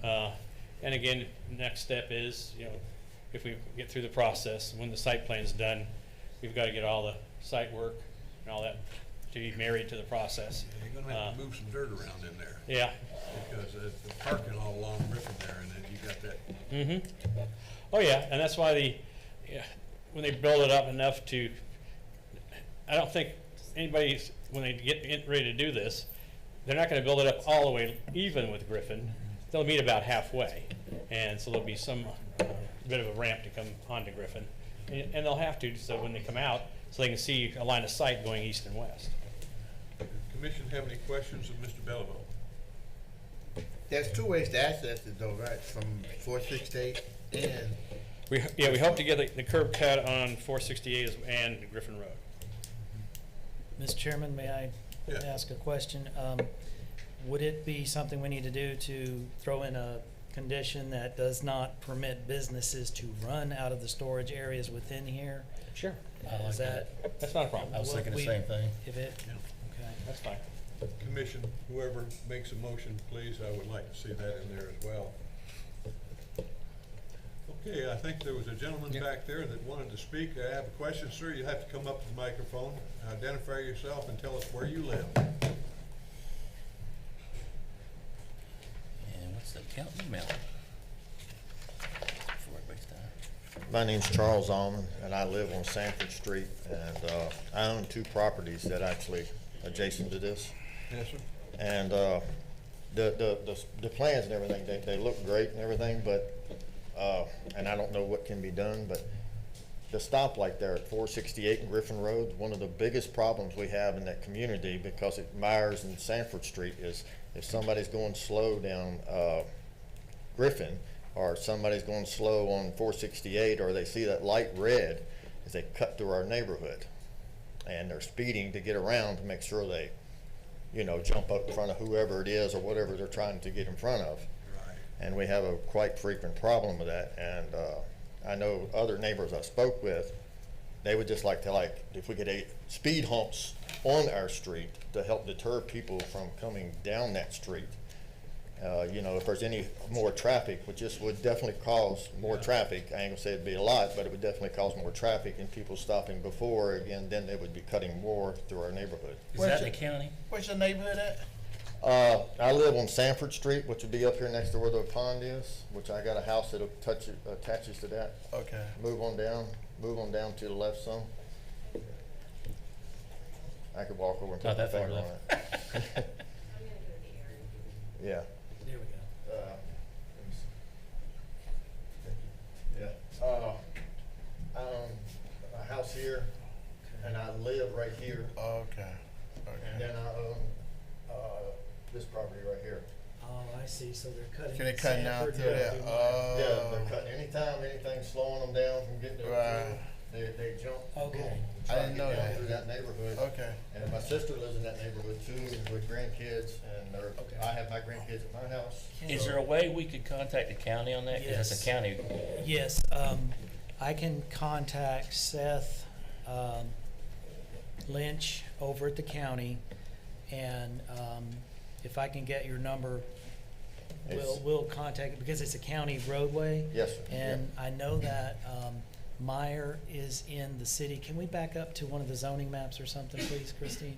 And again, next step is, if we get through the process, when the site plan's done, we've got to get all the site work and all that to be married to the process. You're going to have to move some dirt around in there. Yeah. Because the parking all along Griffin there, and then you got that. Mm-hmm. Oh yeah, and that's why when they build it up enough to, I don't think anybody's, when they get ready to do this, they're not going to build it up all the way even with Griffin. They'll meet about halfway, and so there'll be some bit of a ramp to come onto Griffin, and they'll have to, so when they come out, so they can see a line of sight going east and west. Commission have any questions of Mr. Bellevue? There's two ways to access it though, right, from 468 and. We hope to get the curb cut on 468 and Griffin Road. Mr. Chairman, may I Yeah. ask a question? Would it be something we need to do to throw in a condition that does not permit businesses to run out of the storage areas within here? Sure. Is that? That's not a problem. I was what thinking the we- same thing. If it, Yeah. okay. That's fine. Commission, whoever makes a motion, please, I would like to see that in there as well. Okay, I think there was a gentleman back there that wanted to speak. I have a question, sir. You have to come up to the microphone, identify yourself, and tell us where you live. And what's the Count email. Before it wastes time. My name's Charles Alman, and I live on Sanford Street, and I own 2 properties that actually adjacent to this. Yes, sir. And the plans and everything, they look great and everything, but, and I don't know what can be done, but the stoplight there at 468 and Griffin Road, one of the biggest problems we have in that community, because it Myers and Sanford Street, is if somebody's going slow down Griffin, or somebody's going slow on 468, or they see that light red, as they cut through our neighborhood, and they're speeding to get around to make sure they, you know, jump up in front of whoever it is or whatever they're trying to get in front of. Right. And we have a quite frequent problem with that. And I know other neighbors I spoke with, they would just like to, if we could get speed humps on our street to help deter people from coming down that street. You know, if there's any more traffic, which this would definitely cause more traffic. I ain't gonna say it'd be a lot, but it would definitely cause more traffic, and people stopping before, again, then they would be cutting more through our neighborhood. Is that in the county? Where's your neighborhood at? I live on Sanford Street, which would be up here next to where the pond is, which I got a house that attaches to that. Okay. Move on down to the left some. I could walk over and put Not my that far finger on left. it. Yeah. There we go. Yeah. I own a house here, and I live right here, Okay. and then I own, this property right here. Oh, I see, so they're cutting. Can they cut down Sanford through there? through Myers. Yeah, they're cutting, anytime anything's slowing them down from getting Right. there, they jump. Okay. I try to didn't get know down that. through that neighborhood. Okay. And my sister lives in that neighborhood too, with grandkids, and Okay. I have my grandkids at my house. Is there a way we could contact the county on that? 'Cause Yes. that's a county. Yes, I can contact Seth Lynch over at the county, and if I can get your number, It's- we'll contact it, because it's a county roadway. Yes, sir. And I know that Meyer is in the city. Can we back up to one of the zoning maps or something, please, Christine?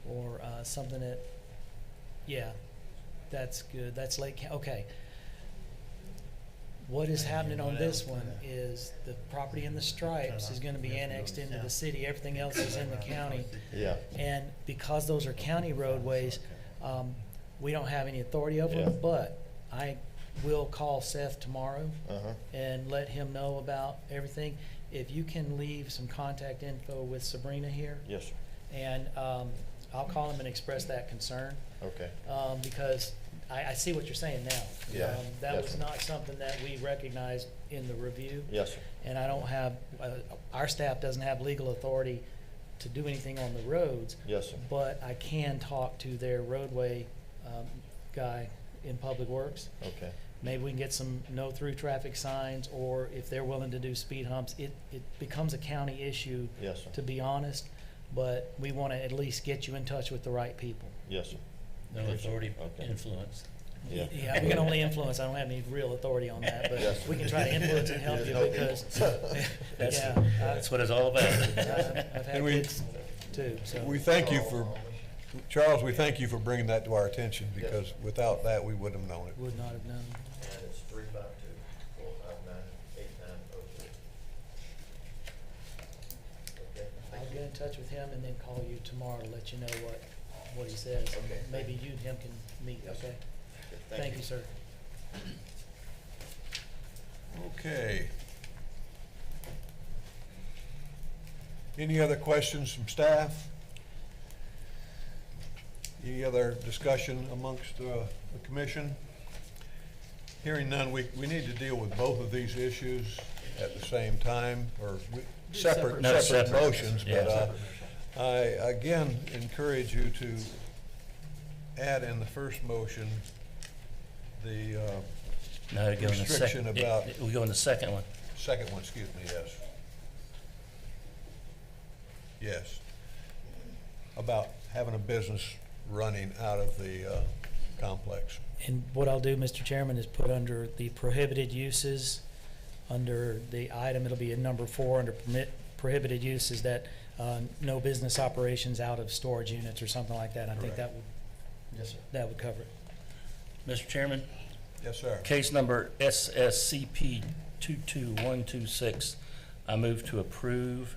Or something that, yeah, that's good. That's Lake, okay. What is happening on this one is the property in the stripes is gonna be annexed into the city. Everything else is in the county. Yeah. And because those are county roadways, we don't have any authority over Yeah. them, but I will call Seth tomorrow Uh-huh. and let him know about everything. If you can leave some contact info with Sabrina here, Yes, sir. and I'll call him and express that concern, Okay. because I see what you're saying now. Yeah. That Yes, was sir. not something that we recognized in the review. Yes, sir. And I don't have, our staff doesn't have legal authority to do anything on the roads. Yes, sir. But I can talk to their roadway guy in Public Works. Okay. Maybe we can get some no-through traffic signs, or if they're willing to do speed humps. It becomes a county issue, Yes, sir. to be honest, but we want to at least get you in touch with the right people. Yes, sir. No authority Okay. influence. Yeah. Yeah, we can only influence. I don't have any real authority on that, but Yes. we can try to influence and help you, Help because, That's, yeah, that's what it's all about. I've had And we- kids too, so. We thank you for, Charles, we thank you for bringing that to our attention, because Yes. without that, we wouldn't have known it. Would not have known. And it's 352-459-8903. Okay. I'll get in touch with him and then call you tomorrow to let you know what he says. Okay. Maybe you and him can meet, okay? Thank Thank you. you, sir. Okay. Any other questions from staff? Any other discussion amongst the commission? Hearing none, we need to deal with both of these issues at the same time, or separate No, separate. motions, Yeah, but separate. I again encourage you to add in the first motion the No, go in the restriction second. about- We go in the second one. second one, excuse me, yes. Yes. About having a business running out of the complex. And what I'll do, Mr. Chairman, is put under the prohibited uses, under the item, it'll be in number 4, under prohibited uses, that no business operations out of storage units or something like that. I think Correct. that would, Yes, sir. that would cover it. Mr. Chairman, Yes, sir. Case number SSCP 22126. I move to approve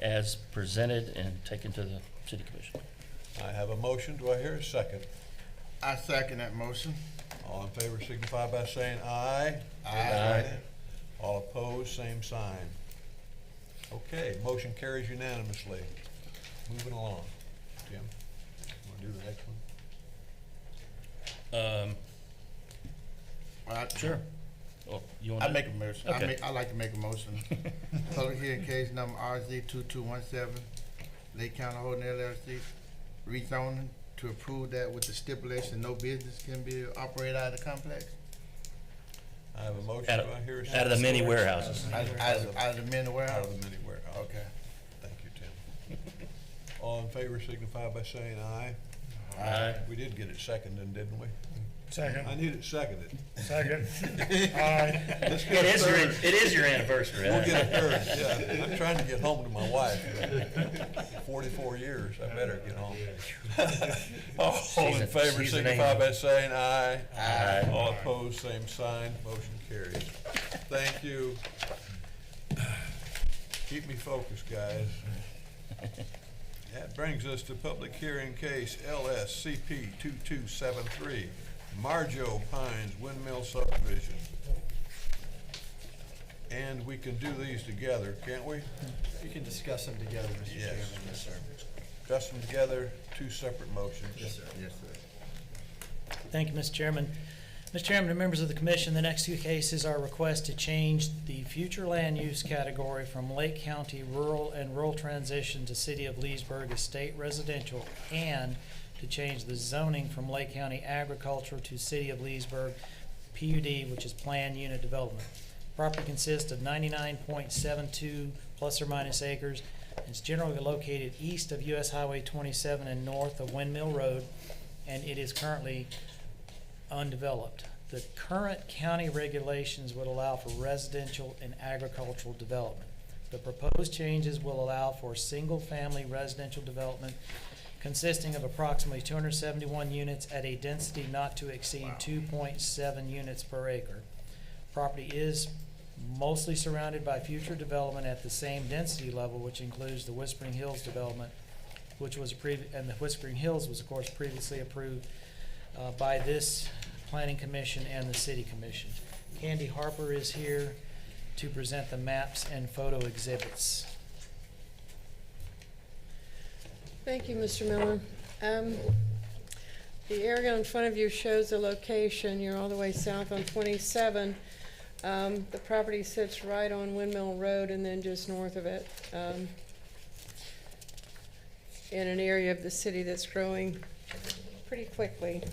as presented and taken to the city commission. I have a motion. Do I hear a second? I second that motion. All in favor signify by saying aye. Aye. All opposed, same sign. Okay, motion carries unanimously. Moving along. Jim, want to do the next one? Sure. Oh, you want I make a motion. Okay. I like to make a motion. Public hearing case number RZ 2217, Lake County Holding LLC, rezoning to approve that with the stipulation no business can be operated out of the complex. I have a motion. Out Do I hear a of second? the mini warehouses. Out of the mini Out warehouse? of the mini warehouse. Okay. Thank you, Tim. All in favor signify by saying aye. Aye. We did get it seconded, didn't we? Second. I need it seconded. Second. Aye. Let's get a third. It is your anniversary. We'll get a third, yeah. I'm trying to get home to my wife. 44 years, I better get home. All in favor she's an signify angel. by saying aye. Aye. All opposed, same sign. Motion carries. Thank you. Keep me focused, guys. That brings us to public hearing case LSCP 2273, Marjo Pines Windmill Subdivision. And we can do these together, can't we? You can discuss them together, Mr. Yes. Chairman. Yes, sir. Discuss them together, two separate motions. Yes, sir. Yes, sir. Thank you, Mr. Chairman. Mr. Chairman and members of the commission, the next two cases are requests to change the future land use category from Lake County rural and rural transition to City of Leesburg estate residential, and to change the zoning from Lake County agriculture to City of Leesburg PUD, which is planned unit development. Property consists of 99.72 plus or minus acres. It's generally located east of US Highway 27 and north of Windmill Road, and it is currently undeveloped. The current county regulations would allow for residential and agricultural development. The proposed changes will allow for single-family residential development consisting of approximately 271 units at a density not to exceed 2.7 units per acre. Property is mostly surrounded by future development at the same density level, which includes the Whispering Hills development, which was and the Whispering Hills was, of course, previously approved by this planning commission and the city commission. Candy Harper is here to present the maps and photo exhibits. Thank you, Mr. Miller. The area in front of you shows the location. You're all the way south on 27. The property sits right on Windmill Road and then just north of it, in an area of the city that's growing pretty quickly.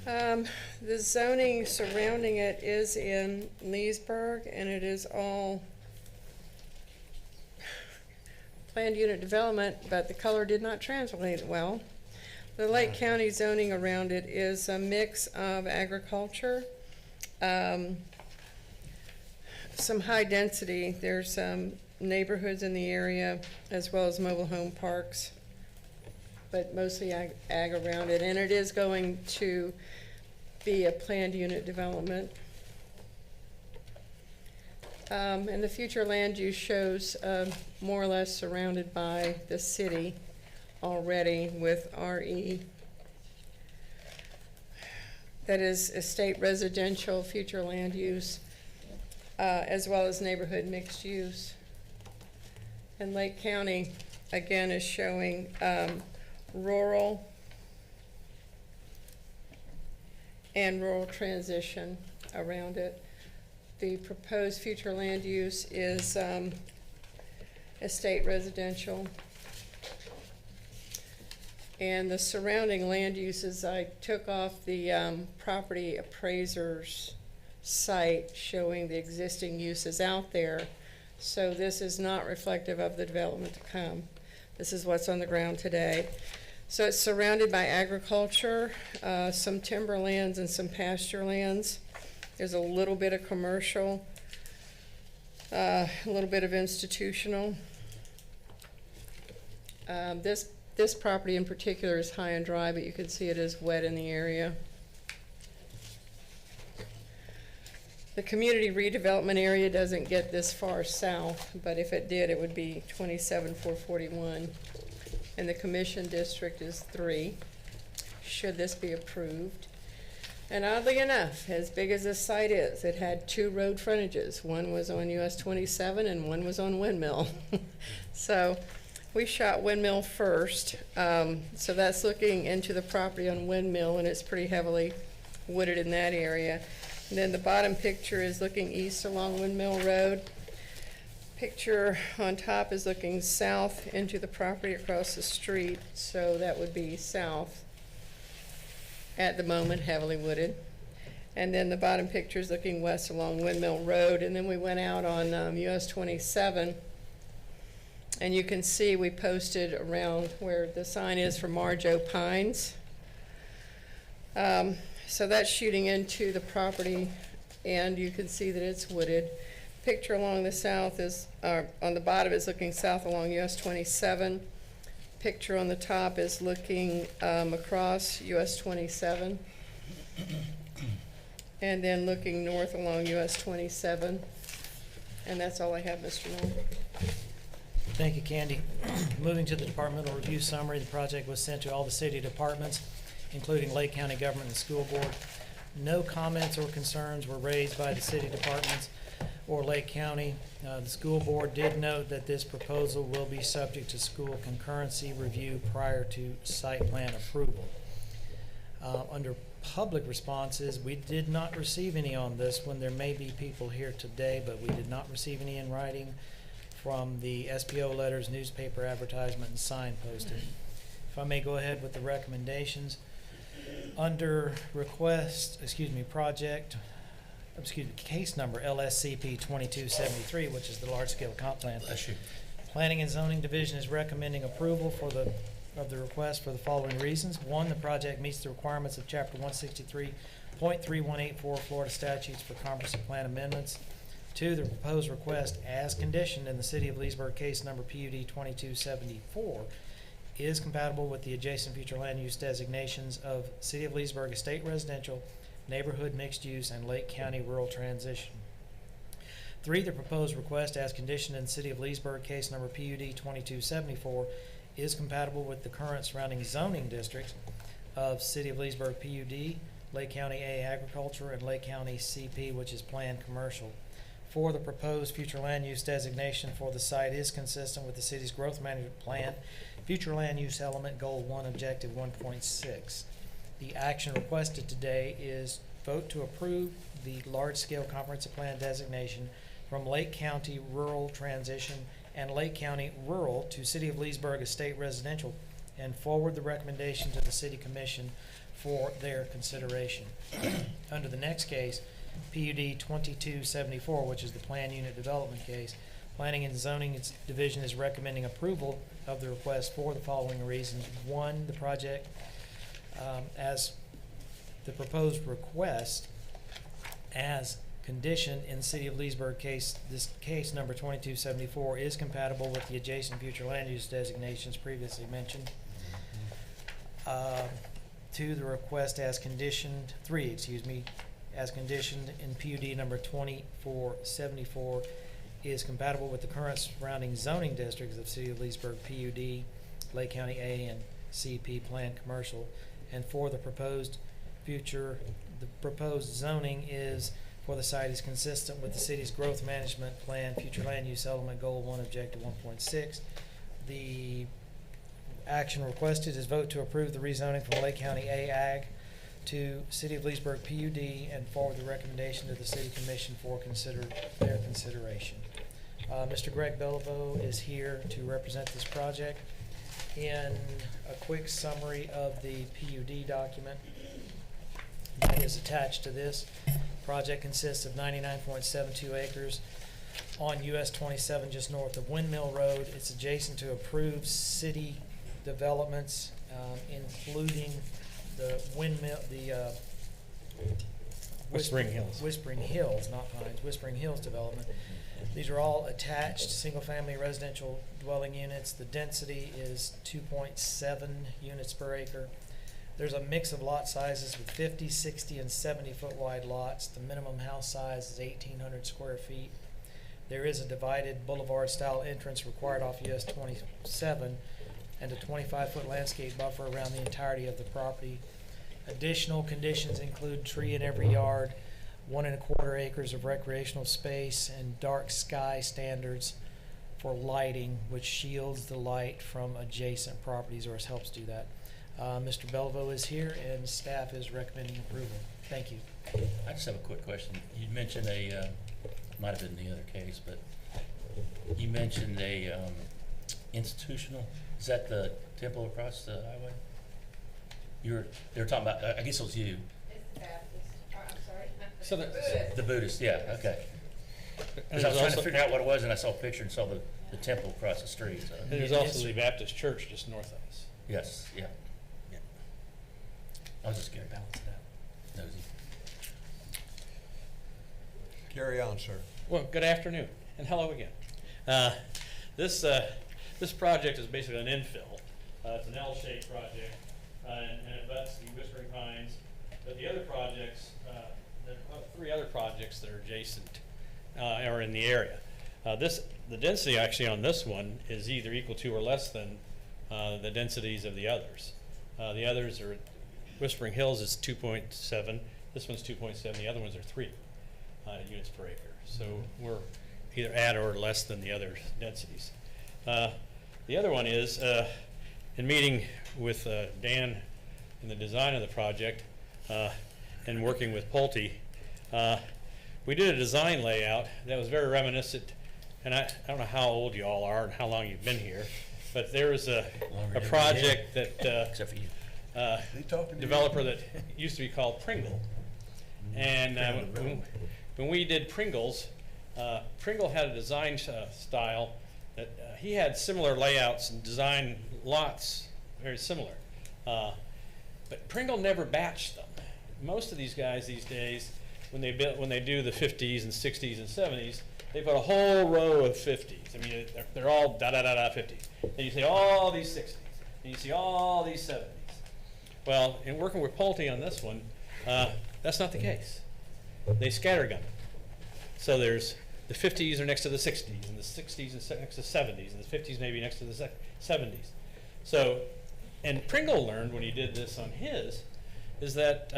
The zoning surrounding it is in Leesburg, and it is all planned unit development, but the color did not translate well. The Lake County zoning around it is a mix of agriculture, some high density. There's some neighborhoods in the area as well as mobile home parks, but mostly ag around it, and it is going to be a planned unit development. And the future land use shows more or less surrounded by the city already with RE. That is estate residential future land use, as well as neighborhood mixed use. And Lake County, again, is showing rural and rural transition around it. The proposed future land use is estate residential. And the surrounding land uses, I took off the property appraiser's site showing the existing uses out there. So this is not reflective of the development to come. This is what's on the ground today. So it's surrounded by agriculture, some timberlands and some pasture lands. There's a little bit of commercial, a little bit of institutional. This property in particular is high and dry, but you can see it is wet in the area. The community redevelopment area doesn't get this far south, but if it did, it would be 27,441. And the commission district is 3, should this be approved. And oddly enough, as big as this site is, it had 2 road frontages. One was on US 27 and one was on Windmill. So we shot Windmill first. So that's looking into the property on Windmill, and it's pretty heavily wooded in that area. And then the bottom picture is looking east along Windmill Road. Picture on top is looking south into the property across the street, so that would be south. At the moment, heavily wooded. And then the bottom picture is looking west along Windmill Road, and then we went out on US 27, and you can see we posted around where the sign is for Marjo Pines. So that's shooting into the property, and you can see that it's wooded. Picture along the south is, on the bottom is looking south along US 27. Picture on the top is looking across US 27. And then looking north along US 27. And that's all I have, Mr. Moore. Thank you, Candy. Moving to the departmental review summary, the project was sent to all the city departments, including Lake County Government and School Board. No comments or concerns were raised by the city departments or Lake County. The school board did note that this proposal will be subject to school concurrency review prior to site plan approval. Under public responses, we did not receive any on this one. There may be people here today, but we did not receive any in writing from the SPO letters, newspaper advertisement, and sign posting. If I may go ahead with the recommendations. Under case number LSCP 2273, which is the large-scale comp plan. Planning and Zoning Division is recommending approval of the request for the following reasons. 1, the project meets the requirements of Chapter 163.3184 Florida statutes for comprehensive plan amendments. 2, the proposed request, as conditioned in the City of Leesburg case number PUD 2274, is compatible with the adjacent future land use designations of City of Leesburg Estate Residential, Neighborhood Mixed Use, and Lake County Rural Transition. 3, the proposed request, as conditioned in the City of Leesburg case number PUD 2274, is compatible with the current surrounding zoning districts of City of Leesburg PUD, Lake County A Agriculture, and Lake County CP, which is planned commercial. 4, the proposed future land use designation for the site is consistent with the city's growth management plan, future land use element goal 1, objective 1.6. The action requested today is vote to approve the large-scale comprehensive plan designation from Lake County Rural Transition and Lake County Rural to City of Leesburg Estate Residential, and forward the recommendation to the City Commission for their consideration. Under the next case, PUD 2274, which is the Plan Unit Development case, Planning and Zoning Division is recommending approval of the request for the following reasons. 1, the project as the proposed request as conditioned in City of Leesburg case, this case number 2274 is compatible with the adjacent future land use designations previously mentioned. 2, the request as conditioned, 3, as conditioned in PUD number 2474 is compatible with the current surrounding zoning districts of City of Leesburg PUD, Lake County A and CP planned commercial. And 4, the proposed zoning is for the site is consistent with the city's growth management plan, future land use element goal 1, objective 1.6. The action requested is vote to approve the rezoning from Lake County A Ag to City of Leesburg PUD and forward the recommendation to the City Commission for their consideration. Mr. Greg Beliveau is here to represent this project. In a quick summary of the PUD document that is attached to this, project consists of 99.72 acres on US 27 just north of Windmill Road. It's adjacent to approved city developments, including the Whispering Hills. Whispering Hills, not Pines, Whispering Hills development. These are all attached single-family residential dwelling units. The density is 2.7 units per acre. There's a mix of lot sizes with 50, 60, and 70-foot wide lots. The minimum house size is 1,800 square feet. There is a divided boulevard-style entrance required off US 27 and a 25-foot landscape buffer around the entirety of the property. Additional conditions include tree in every yard, 1 1/4 acres of recreational space, and dark sky standards for lighting, which shields the light from adjacent properties, or helps do that. Mr. Belvo is here, and staff is recommending approval. Thank you. I just have a quick question. You mentioned might have been the other case, but you mentioned institutional. Is that the temple across the highway? They were talking about, I guess it was you. It's the Baptist, I'm sorry. So the- The Buddhist, yeah, okay. And Because I was trying to also- figure out what it was, and I saw a picture and saw the temple across the street, so. And there's also the Baptist church just north of us. Yes, yeah. I was just curious. Balance it out. Nosy. Carry on, sir. Well, good afternoon, and hello again. This project is basically an infill. It's an L-shaped project, and it butts the Whispering Pines. But the other projects, there are 3 other projects that are adjacent, or in the area. The density actually on this one is either equal to or less than the densities of the others. The others are, Whispering Hills is 2.7, this one's 2.7, the other ones are 3 units per acre. So we're either at or less than the other densities. The other one is, in meeting with Dan in the design of the project and working with Pulte, we did a design layout that was very reminiscent, and I don't know how old you all are and how long you've been here, but there was a project that Except for you. developer that used to be called Pringle. And when we did Pringles, Pringle had a design style that he had similar layouts and design lots very similar. But Pringle never batched them. Most of these guys these days, when they do the 50s and 60s and 70s, they put a whole row of 50s. I mean, they're all da-da-da-da 50s. And you see all these 60s, and you see all these 70s. Well, in working with Pulte on this one, that's not the case. They scattergun. So there's the 50s are next to the 60s, and the 60s are next to the 70s, and the 50s maybe next to the 70s. So, and Pringle learned when he did this on his, is that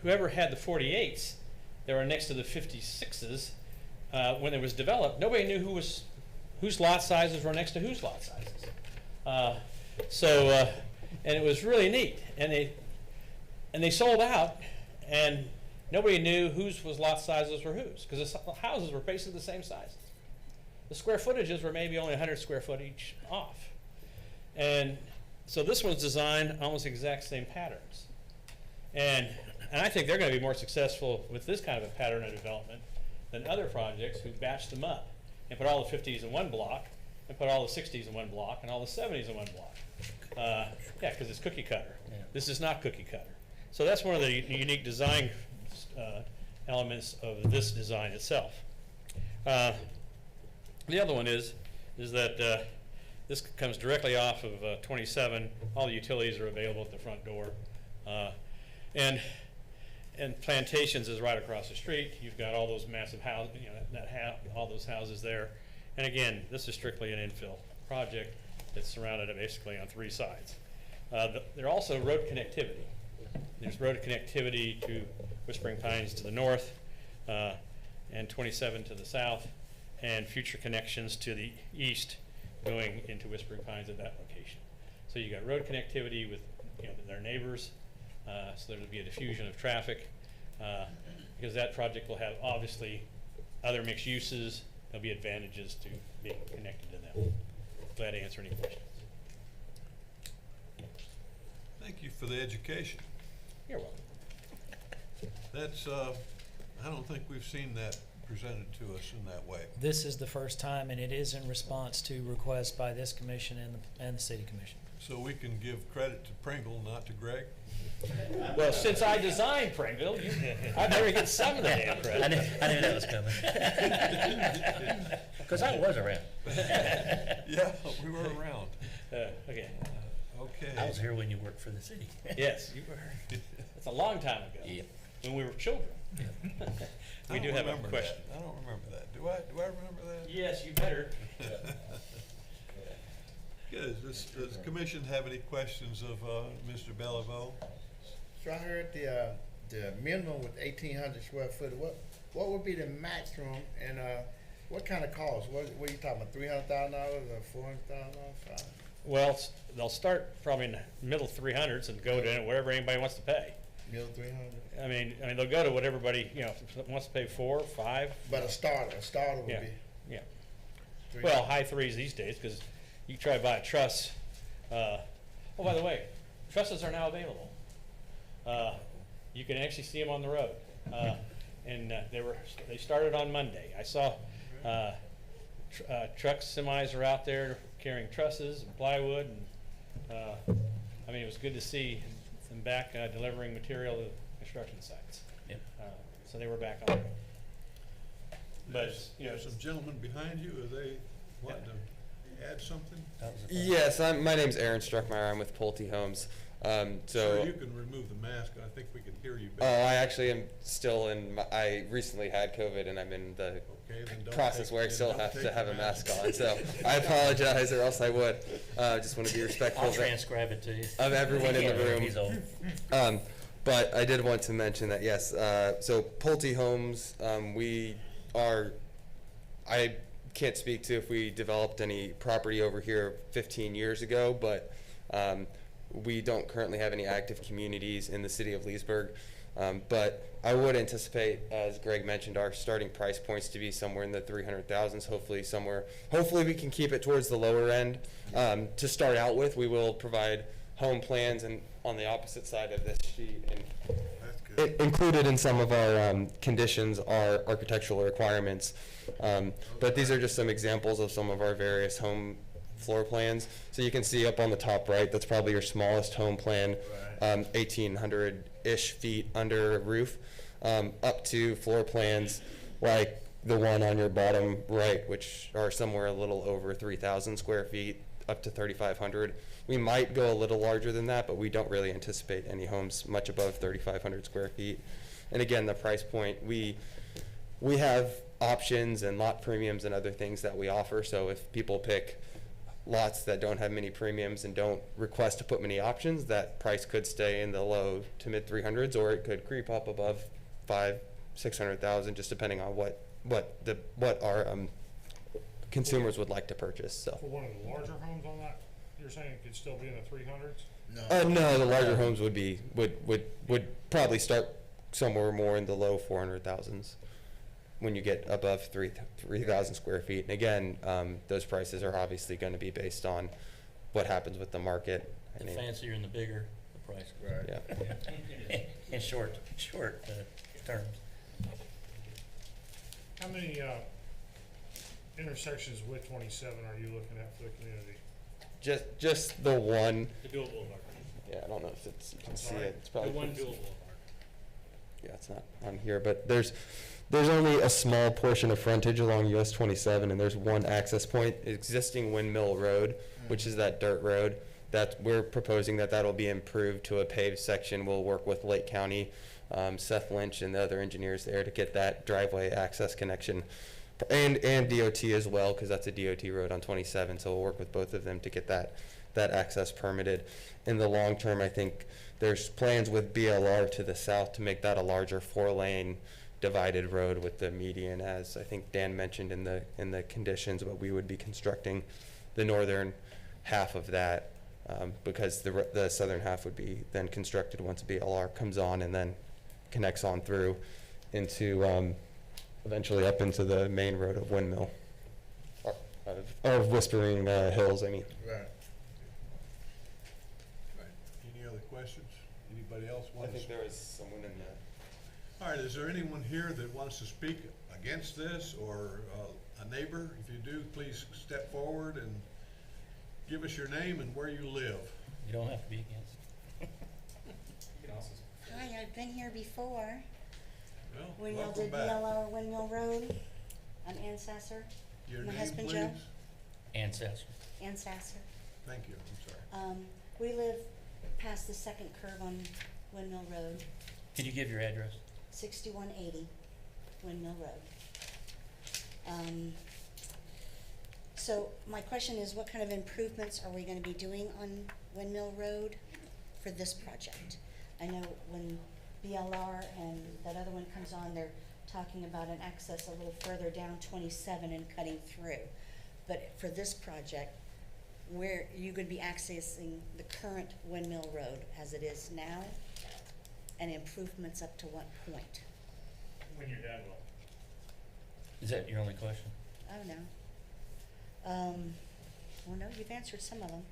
whoever had the 48s that were next to the 56s, when it was developed, nobody knew whose lot sizes were next to whose lot sizes. And it was really neat, and they sold out, and nobody knew whose lot sizes were whose, because the houses were basically the same sizes. The square footages were maybe only 100 square foot each off. And so this one's designed almost the exact same patterns. And I think they're going to be more successful with this kind of a pattern of development than other projects who batched them up and put all the 50s in one block, and put all the 60s in one block, and all the 70s in one block. Yeah, because it's cookie cutter. Yeah. This is not cookie cutter. So that's one of the unique design elements of this design itself. The other one is that this comes directly off of 27. All the utilities are available at the front door. And Plantations is right across the street. You've got all those massive houses, all those houses there. And again, this is strictly an infill project that's surrounded basically on 3 sides. There are also road connectivity. There's road connectivity to Whispering Pines to the north, and 27 to the south, and future connections to the east going into Whispering Pines at that location. So you got road connectivity with their neighbors, so there'll be a diffusion of traffic, because that project will have obviously other mixed uses. There'll be advantages to being connected to them. Glad to answer any questions. Thank you for the education. You're welcome. That's, I don't think we've seen that presented to us in that way. This is the first time, and it is in response to requests by this commission and the city commission. So we can give credit to Pringle, not to Greg? Well, since I designed Pringle, I better get some of the damn I credit. knew that was coming. Because I was around. Yeah, we were around. Okay. Okay. I was here when you worked for the city. Yes, you were. That's a long time ago. Yep. When we were children. We do have a question. I don't remember that. Do I remember that? Yes, you better. Good. Does the commission have any questions of Mr. Bellevaux? So I heard the minimum with 1,800 square foot, what would be the maximum, and what kind of cost? What are you talking about, $300,000 or $400,000? Well, they'll start probably in the middle 300s and go to whatever anybody wants to pay. Middle 300? I mean, they'll go to what everybody, wants to pay 4, 5. But a starter would Yeah, be yeah. 300. Well, high 3s these days, because you try to buy a truss. Oh, by the way, trusses are now available. You can actually see them on the road. And they started on Monday. I saw trucks, semis are out there carrying trusses and plywood, and I mean, it was good to see them back delivering material to construction sites. Yep. So they were back on. But There's some gentlemen behind you. Are they wanting to add something? That was a fun- Yes, my name's Aaron Struckmeyer. I'm with Pulte Homes. Sir, you can remove the mask. I think we can hear you better. I actually am still I recently had COVID and I'm in the Okay, then don't process take- where I then still don't have take to have the a mask mask on. So I apologize, or else I would. Just want to be respectful I'll of transcribe it to you. of everyone in the room. He's old. But I did want to mention that, yes, so Pulte Homes, I can't speak to if we developed any property over here 15 years ago, but we don't currently have any active communities in the city of Leesburg. But I would anticipate, as Greg mentioned, our starting price points to be somewhere in the 300,000s. Hopefully we can keep it towards the lower end. To start out with, we will provide home plans, and on the opposite side of this sheet, and That's good. included in some of our conditions are architectural requirements. But these are just some examples of some of our various home floor plans. So you can see up on the top right, that's probably your smallest home plan, 1,800-ish feet under roof, up to floor plans like the one on your bottom right, which are somewhere a little over 3,000 square feet, up to 3,500. We might go a little larger than that, but we don't really anticipate any homes much above 3,500 square feet. And again, the price point, we have options and lot premiums and other things that we offer. So if people pick lots that don't have many premiums and don't request to put many options, that price could stay in the low to mid 300s, or it could creep up above 500,000-600,000, just depending on what our consumers would like to purchase. So. For one of the larger homes on that, you're saying it could still be in the 300s? No, the larger homes would probably start somewhere more in the low 400,000s when you get above 3,000 square feet. And again, those prices are obviously going to be based on what happens with the market. I The mean, fancier and the bigger, the price. Right. yeah. In short terms. How many intersections with 27 are you looking at for the community? Just the one. The dual boulevard. Yeah, I don't know if you can see sorry? it. It's The probably one dual boulevard. Yeah, it's not on here, but there's only a small portion of frontage along US 27, and there's one access point, existing Windmill Road, which is that dirt road. That we're proposing that'll be improved to a paved section. We'll work with Lake County, Seth Lynch, and the other engineers there to get that driveway access connection, and DOT as well, because that's a DOT road on 27. So we'll work with both of them to get that access permitted. In the long term, I think there's plans with BLR to the south to make that a larger 4-lane divided road with the median, as I think Dan mentioned in the conditions, but we would be constructing the northern half of that, because the southern half would be then constructed once BLR comes on and then connects on through into eventually up into the main road of Windmill, of Whispering Hills, I mean. Right. Any other questions? Anybody else I want to think speak? there was someone in the. All right, is there anyone here that wants to speak against this, or a neighbor? If you do, please step forward and give us your name and where you live. You don't have to be against. Hi, I've been here before, Well, when y'all welcome did back. BLR Windmill Road. I'm Ann Sasser, Your my name, husband please? Joe. Ancestors. Ann Sasser. Thank you, I'm sorry. We live past the second curve on Windmill Road, Can you give your address? 6180 Windmill Road. So my question is, what kind of improvements are we gonna be doing on Windmill Road for this project? I know when BLR and that other one comes on, they're talking about an access a little further down 27 and cutting through. But for this project, where you gonna be accessing the current Windmill Road as it is now, and improvements up to what point? When you're done, well. Is that your only question? I don't know. Well, no, you've answered some of them.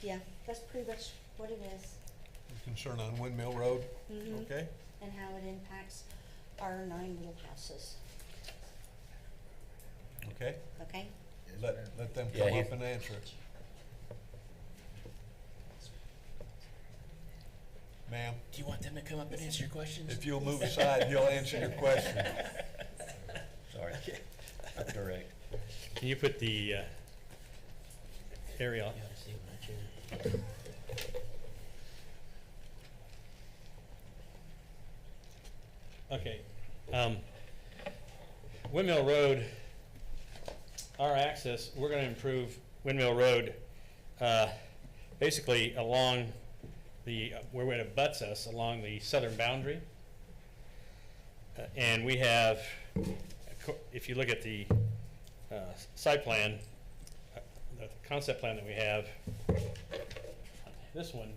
Yeah, that's pretty much what it is. Concern on Windmill Road, Mhm. okay? And how it impacts our 9 little houses, Okay? okay? Let them Yeah, come he- up and answer it. Ma'am, Do you want them to come up and answer your questions? if you'll move aside, he'll answer your question. Sorry. I'm direct. Can you put the aerial? Okay. Windmill Road, our access, we're gonna improve Windmill Road, basically along the, where it abuts us, along the southern boundary. And we have, if you look at the site plan, the concept plan that we have, this one,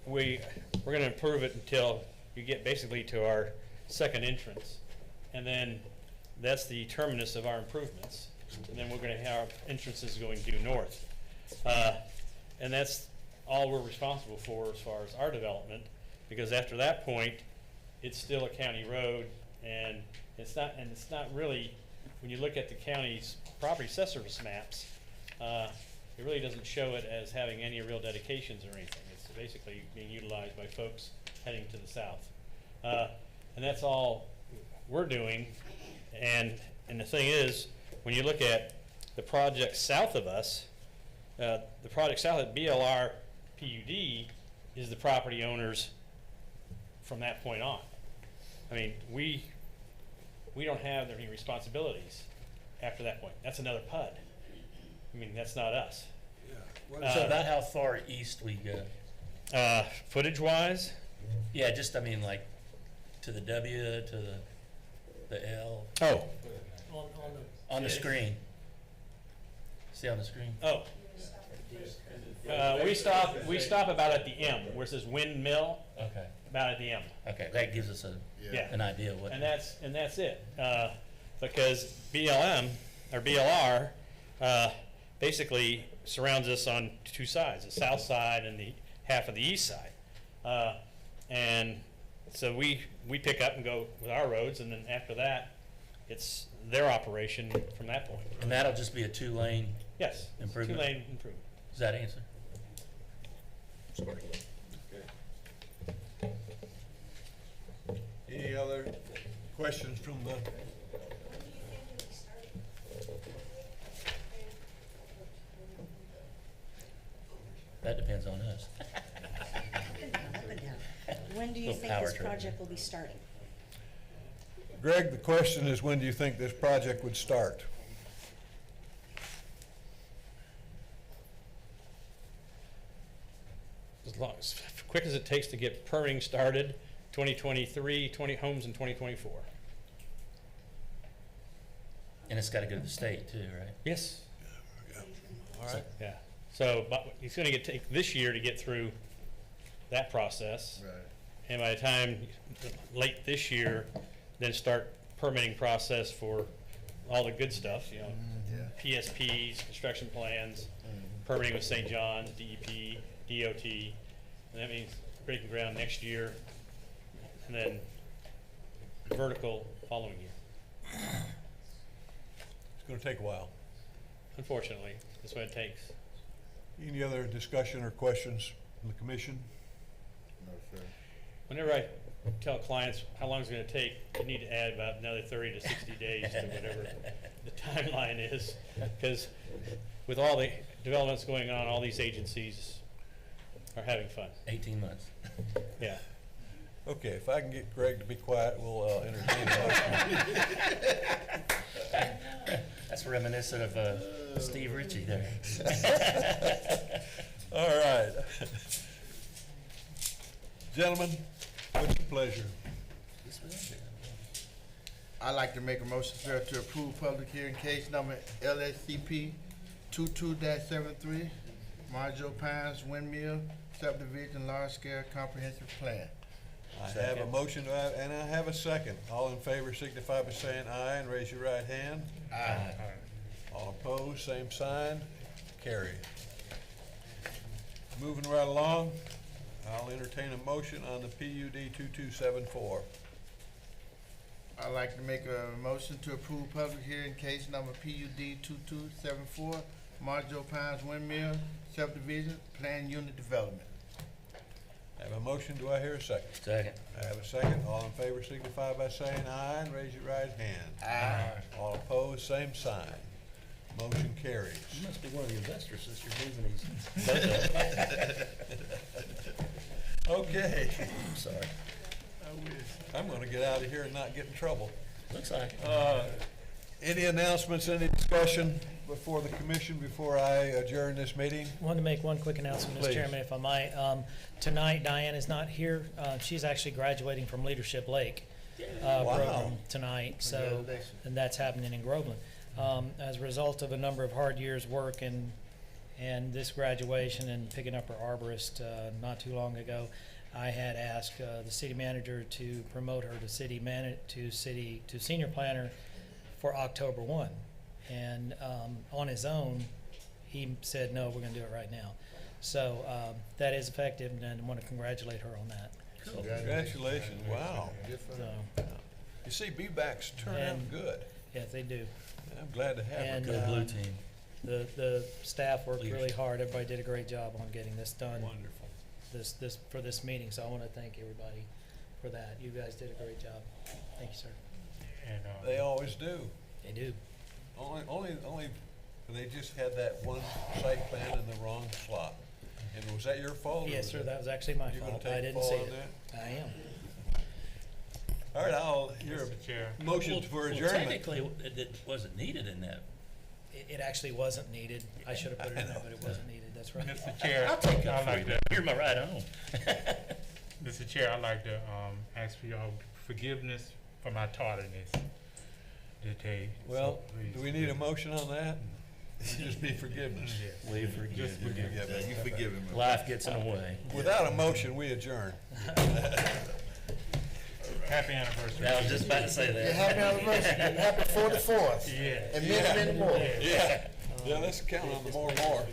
we're gonna improve it until you get basically to our second entrance. And then that's the terminus of our improvements. And then we're gonna have entrances going due north. And that's all we're responsible for as far as our development, because after that point, it's still a county road, and it's not really, when you look at the county's property assessor's maps, it really doesn't show it as having any real dedications or anything. It's basically being utilized by folks heading to the south. And that's all we're doing. And the thing is, when you look at the project south of us, the project south at BLR PUD is the property owners from that point on. I mean, we don't have any responsibilities after that point. That's another PUD. I mean, that's not us. So about how far east we go? Footage-wise, Yeah, just, I mean, like, to the W, to the L, oh, on the screen. See on the screen? oh. We stop about at the M, where it says windmill, Okay, about at the M. okay, that gives us Yeah. an idea of what. And that's it. Because BLM, or BLR, basically surrounds us on two sides, the south side and the half of the east side. And so we pick up and go with our roads, and then after that, it's their operation from that point. And that'll just be a 2-lane, Yes, it's Improvement. 2-lane improvement. does that answer? Sorry. Any other questions from the? That depends on us. Up and down. When do you Little think power this trip. project will be starting? Greg, the question is, when do you think this project would start? As quick as it takes to get permitting started, 2023, 20 homes in 2024. And it's gotta go to the state too, right? Yes. All right. Yeah. So, but it's gonna take this year to get through that process. Right. And by the time, late this year, then start permitting process for all the good stuff, you know, Yeah. PSPs, construction plans, permitting with St. John's, DEP, DOT. And that means breaking ground next year, and then vertical following year. It's gonna take a while. Unfortunately, that's what it takes. Any other discussion or questions from the commission? No, sir. whenever I tell clients how long it's gonna take, you need to add about another 30 to 60 days to whatever the timeline is. Because with all the developments going on, all these agencies are having fun. 18 months. Yeah. Okay, if I can get Greg to be quiet, we'll entertain a motion. That's reminiscent of Steve Ritchie there. All right. Gentlemen, what's your pleasure? I'd like to make a motion, sir, to approve public hearing case number LSCP 22-73, Marjo Pines Windmill Subdivision Large Scale Comprehensive Plan. I have a motion, and I have a second. All in favor signify by saying aye and raise your right hand. Aye. All opposed, same sign. Carried. Moving right along, I'll entertain a motion on the PUD 2274. I'd like to make a motion to approve public hearing case number PUD 2274, Marjo Pines Windmill Subdivision Plan Unit Development. I have a motion, do I hear a second? Second. I have a second. All in favor signify by saying aye and raise your right hand. Aye. All opposed, same sign. Motion carries. You must be one of the investors since you're moving these. Okay, I'm sorry. I'm gonna get out of here and not get in trouble. Looks like. Any announcements, any discussion before the commission, before I adjourn this meeting? Wanted to make one quick announcement, Please. Mr. Chairman, if I might. Tonight, Diane is not here. She's actually graduating from Leadership Lake program tonight, so, Congratulations. and that's happening in Groveland. As a result of a number of hard years' work and this graduation and picking up her arborist not too long ago, I had asked the city manager to promote her to senior planner for October 1. And on his own, he said, no, we're going to do it right now. So that is effective, and I want to congratulate her on that. Congratulations, wow. So, You see, B-backs turn out And- good. yes, they do. I'm glad to have her. And, Go blue team. The staff worked really Leadership. hard. Everybody did a great job on getting this done. Wonderful. For this meeting. So I want to thank everybody for that. You guys did a great job. Thank you, sir. And, They always do. They do. Only, they just had that one site plan in the wrong slot. And was that your fault? or Yes, was sir. it- That was actually my You're gonna fault. take I didn't fault see in it. I am. All right, I'll hear Mr. Chair, a motion for Well, adjournment. technically, it wasn't needed in that. It actually wasn't needed. I should have put it in there, but it wasn't needed. That's right. Mr. Chair, I'll take I'd that for like you. to, You're my ride home. Mr. Chair, I'd like to, ask for y'all forgiveness for my tardiness today. So Well, please do we need a forgive me. motion on that? It'd just be forgiveness. Yes. We forgive Just you. forgive me. You forgive him. Life gets in the way. Without a motion, we adjourn. Happy anniversary. I was just about to say that. Happy anniversary, happy 44th, Yeah. and many, many more. Yeah, let's count on the more and more.